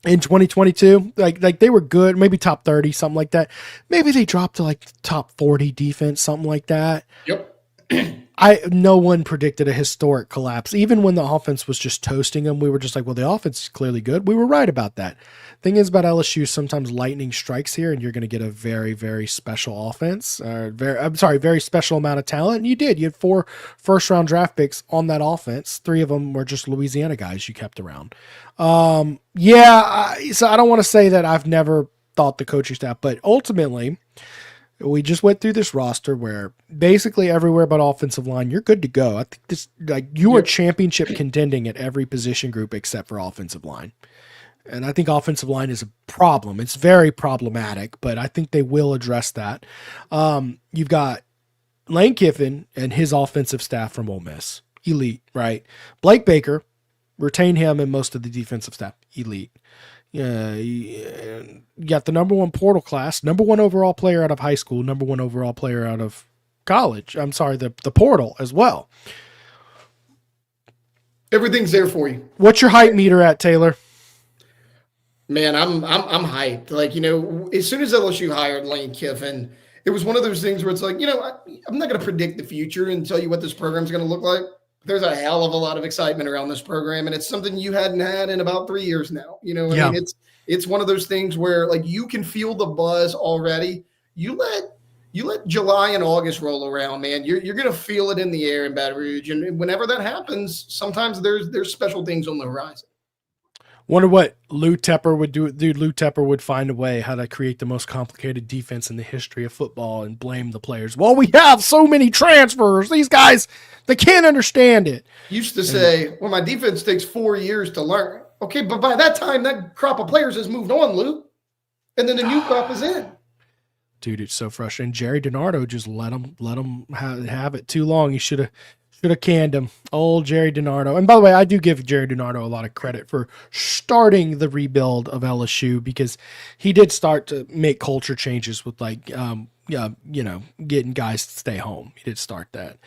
in 2022. Like they were good, maybe top 30, something like that. Maybe they dropped to like top 40 defense, something like that. Yep. No one predicted a historic collapse. Even when the offense was just toasting them, we were just like, well, the offense is clearly good. We were right about that. Thing is about LSU, sometimes lightning strikes here and you're going to get a very, very special offense. Very special amount of talent. And you did. You had 4 first-round draft picks on that offense. 3 of them were just Louisiana guys you kept around. So I don't want to say that I've never thought the coaching staff, but ultimately we just went through this roster where basically everywhere but offensive line, you're good to go. I think this, like you are championship contending at every position group except for offensive line. And I think offensive line is a problem. It's very problematic, but I think they will address that. You've got Lane Kiffin and his offensive staff from Ole Miss. Elite, right? Blake Baker, retain him and most of the defensive staff. Elite. You got the number 1 portal class, number 1 overall player out of high school, number 1 overall player out of college. I'm sorry, the portal as well. Everything's there for you. What's your hype meter at, Taylor? Man, I'm hyped. Like, you know, as soon as LSU hired Lane Kiffin, it was one of those things where it's like, you know, I'm not going to predict the future and tell you what this program's going to look like. There's a hell of a lot of excitement around this program, and it's something you hadn't had in about 3 years now. You know, I mean, it's one of those things where like you can feel the buzz already. You let July and August roll around, man. You're going to feel it in the air in Baton Rouge, and whenever that happens, sometimes there's special things on the horizon. Wonder what Lou Tepper would do. Dude, Lou Tepper would find a way how to create the most complicated defense in the history of football and blame the players. Well, we have so many transfers. These guys, they can't understand it. Used to say, well, my defense takes 4 years to learn. Okay, but by that time, that crop of players has moved on, Lou. And then the new crop is in. Dude, it's so frustrating. Jerry DiNardo just let him have it too long. He should have canned him. Old Jerry DiNardo. And by the way, I do give Jerry DiNardo a lot of credit for starting the rebuild of LSU because he did start to make culture changes with like, getting guys to stay home. He did start that.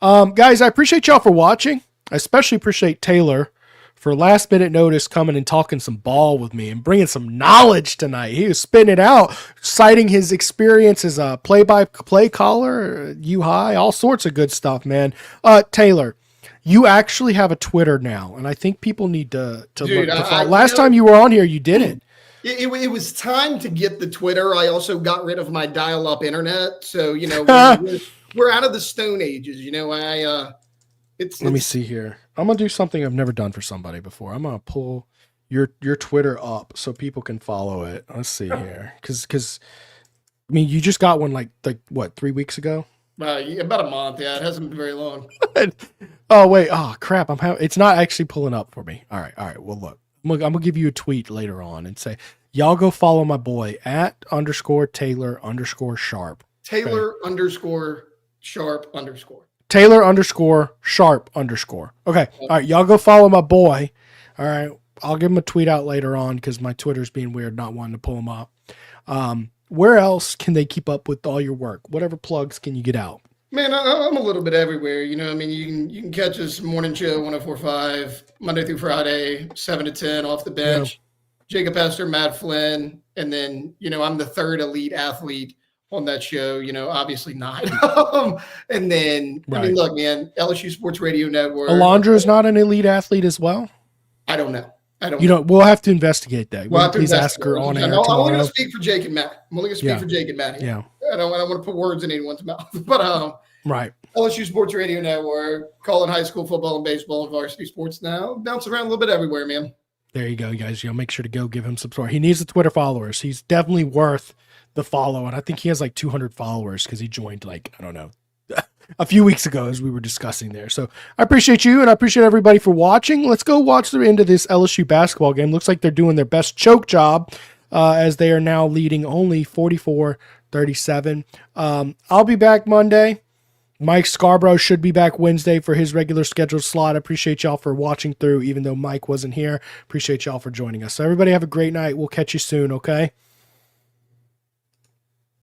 Guys, I appreciate y'all for watching. I especially appreciate Taylor for last minute notice coming and talking some ball with me and bringing some knowledge tonight. He was spitting it out, citing his experience as a play-by-play caller, U-High, all sorts of good stuff, man. Taylor, you actually have a Twitter now, and I think people need to look. Last time you were on here, you didn't. It was time to get the Twitter. I also got rid of my dial-up internet, so you know we're out of the Stone Ages. You know, let me see here. I'm gonna do something I've never done for somebody before. I'm gonna pull your Twitter up so people can follow it. Let's see here, because I mean, you just got one like what 3 weeks ago? About a month. Yeah, it hasn't been very long. Oh wait. Oh crap. It's not actually pulling up for me. All right. Well, look. I'm gonna give you a tweet later on and say, y'all go follow my boy @_Taylor_Sharp. Taylor_Sharp_. Taylor_Sharp_. Okay. All right. Y'all go follow my boy. All right. I'll give him a tweet out later on because my Twitter's being weird, not wanting to pull him up. Where else can they keep up with all your work? Whatever plugs can you get out? Man, I'm a little bit everywhere. You know, I mean, you can catch us morning show 104.5 Monday through Friday, 7 to 10 off the bench. Yeah. Jacob Hester, Matt Flynn, and then, you know, I'm the third elite athlete on that show, you know, obviously not. And then, right. I mean, look, man, LSU Sports Radio Network. Alondra is not an elite athlete as well? I don't know. We'll have to investigate that. Please ask her on air tomorrow. I'm only going to speak for Jake and Matt. Yeah. I don't want to put words in anyone's mouth, but Right. LSU Sports Radio Network, calling high school football and baseball and varsity sports now. Bouncing around a little bit everywhere, man. There you go, guys. Make sure to go give him some support. He needs the Twitter followers. He's definitely worth the follow. And I think he has like 200 followers because he joined a few weeks ago as we were discussing there. So I appreciate you and I appreciate everybody for watching. Let's go watch the end of this LSU basketball game. Looks like they're doing their best choke job as they are now leading only 44-37. I'll be back Monday. Mike Scarborough should be back Wednesday for his regular scheduled slot. I appreciate y'all for watching through, even though Mike wasn't here. Appreciate y'all for joining us. So everybody have a great night. We'll catch you soon, okay?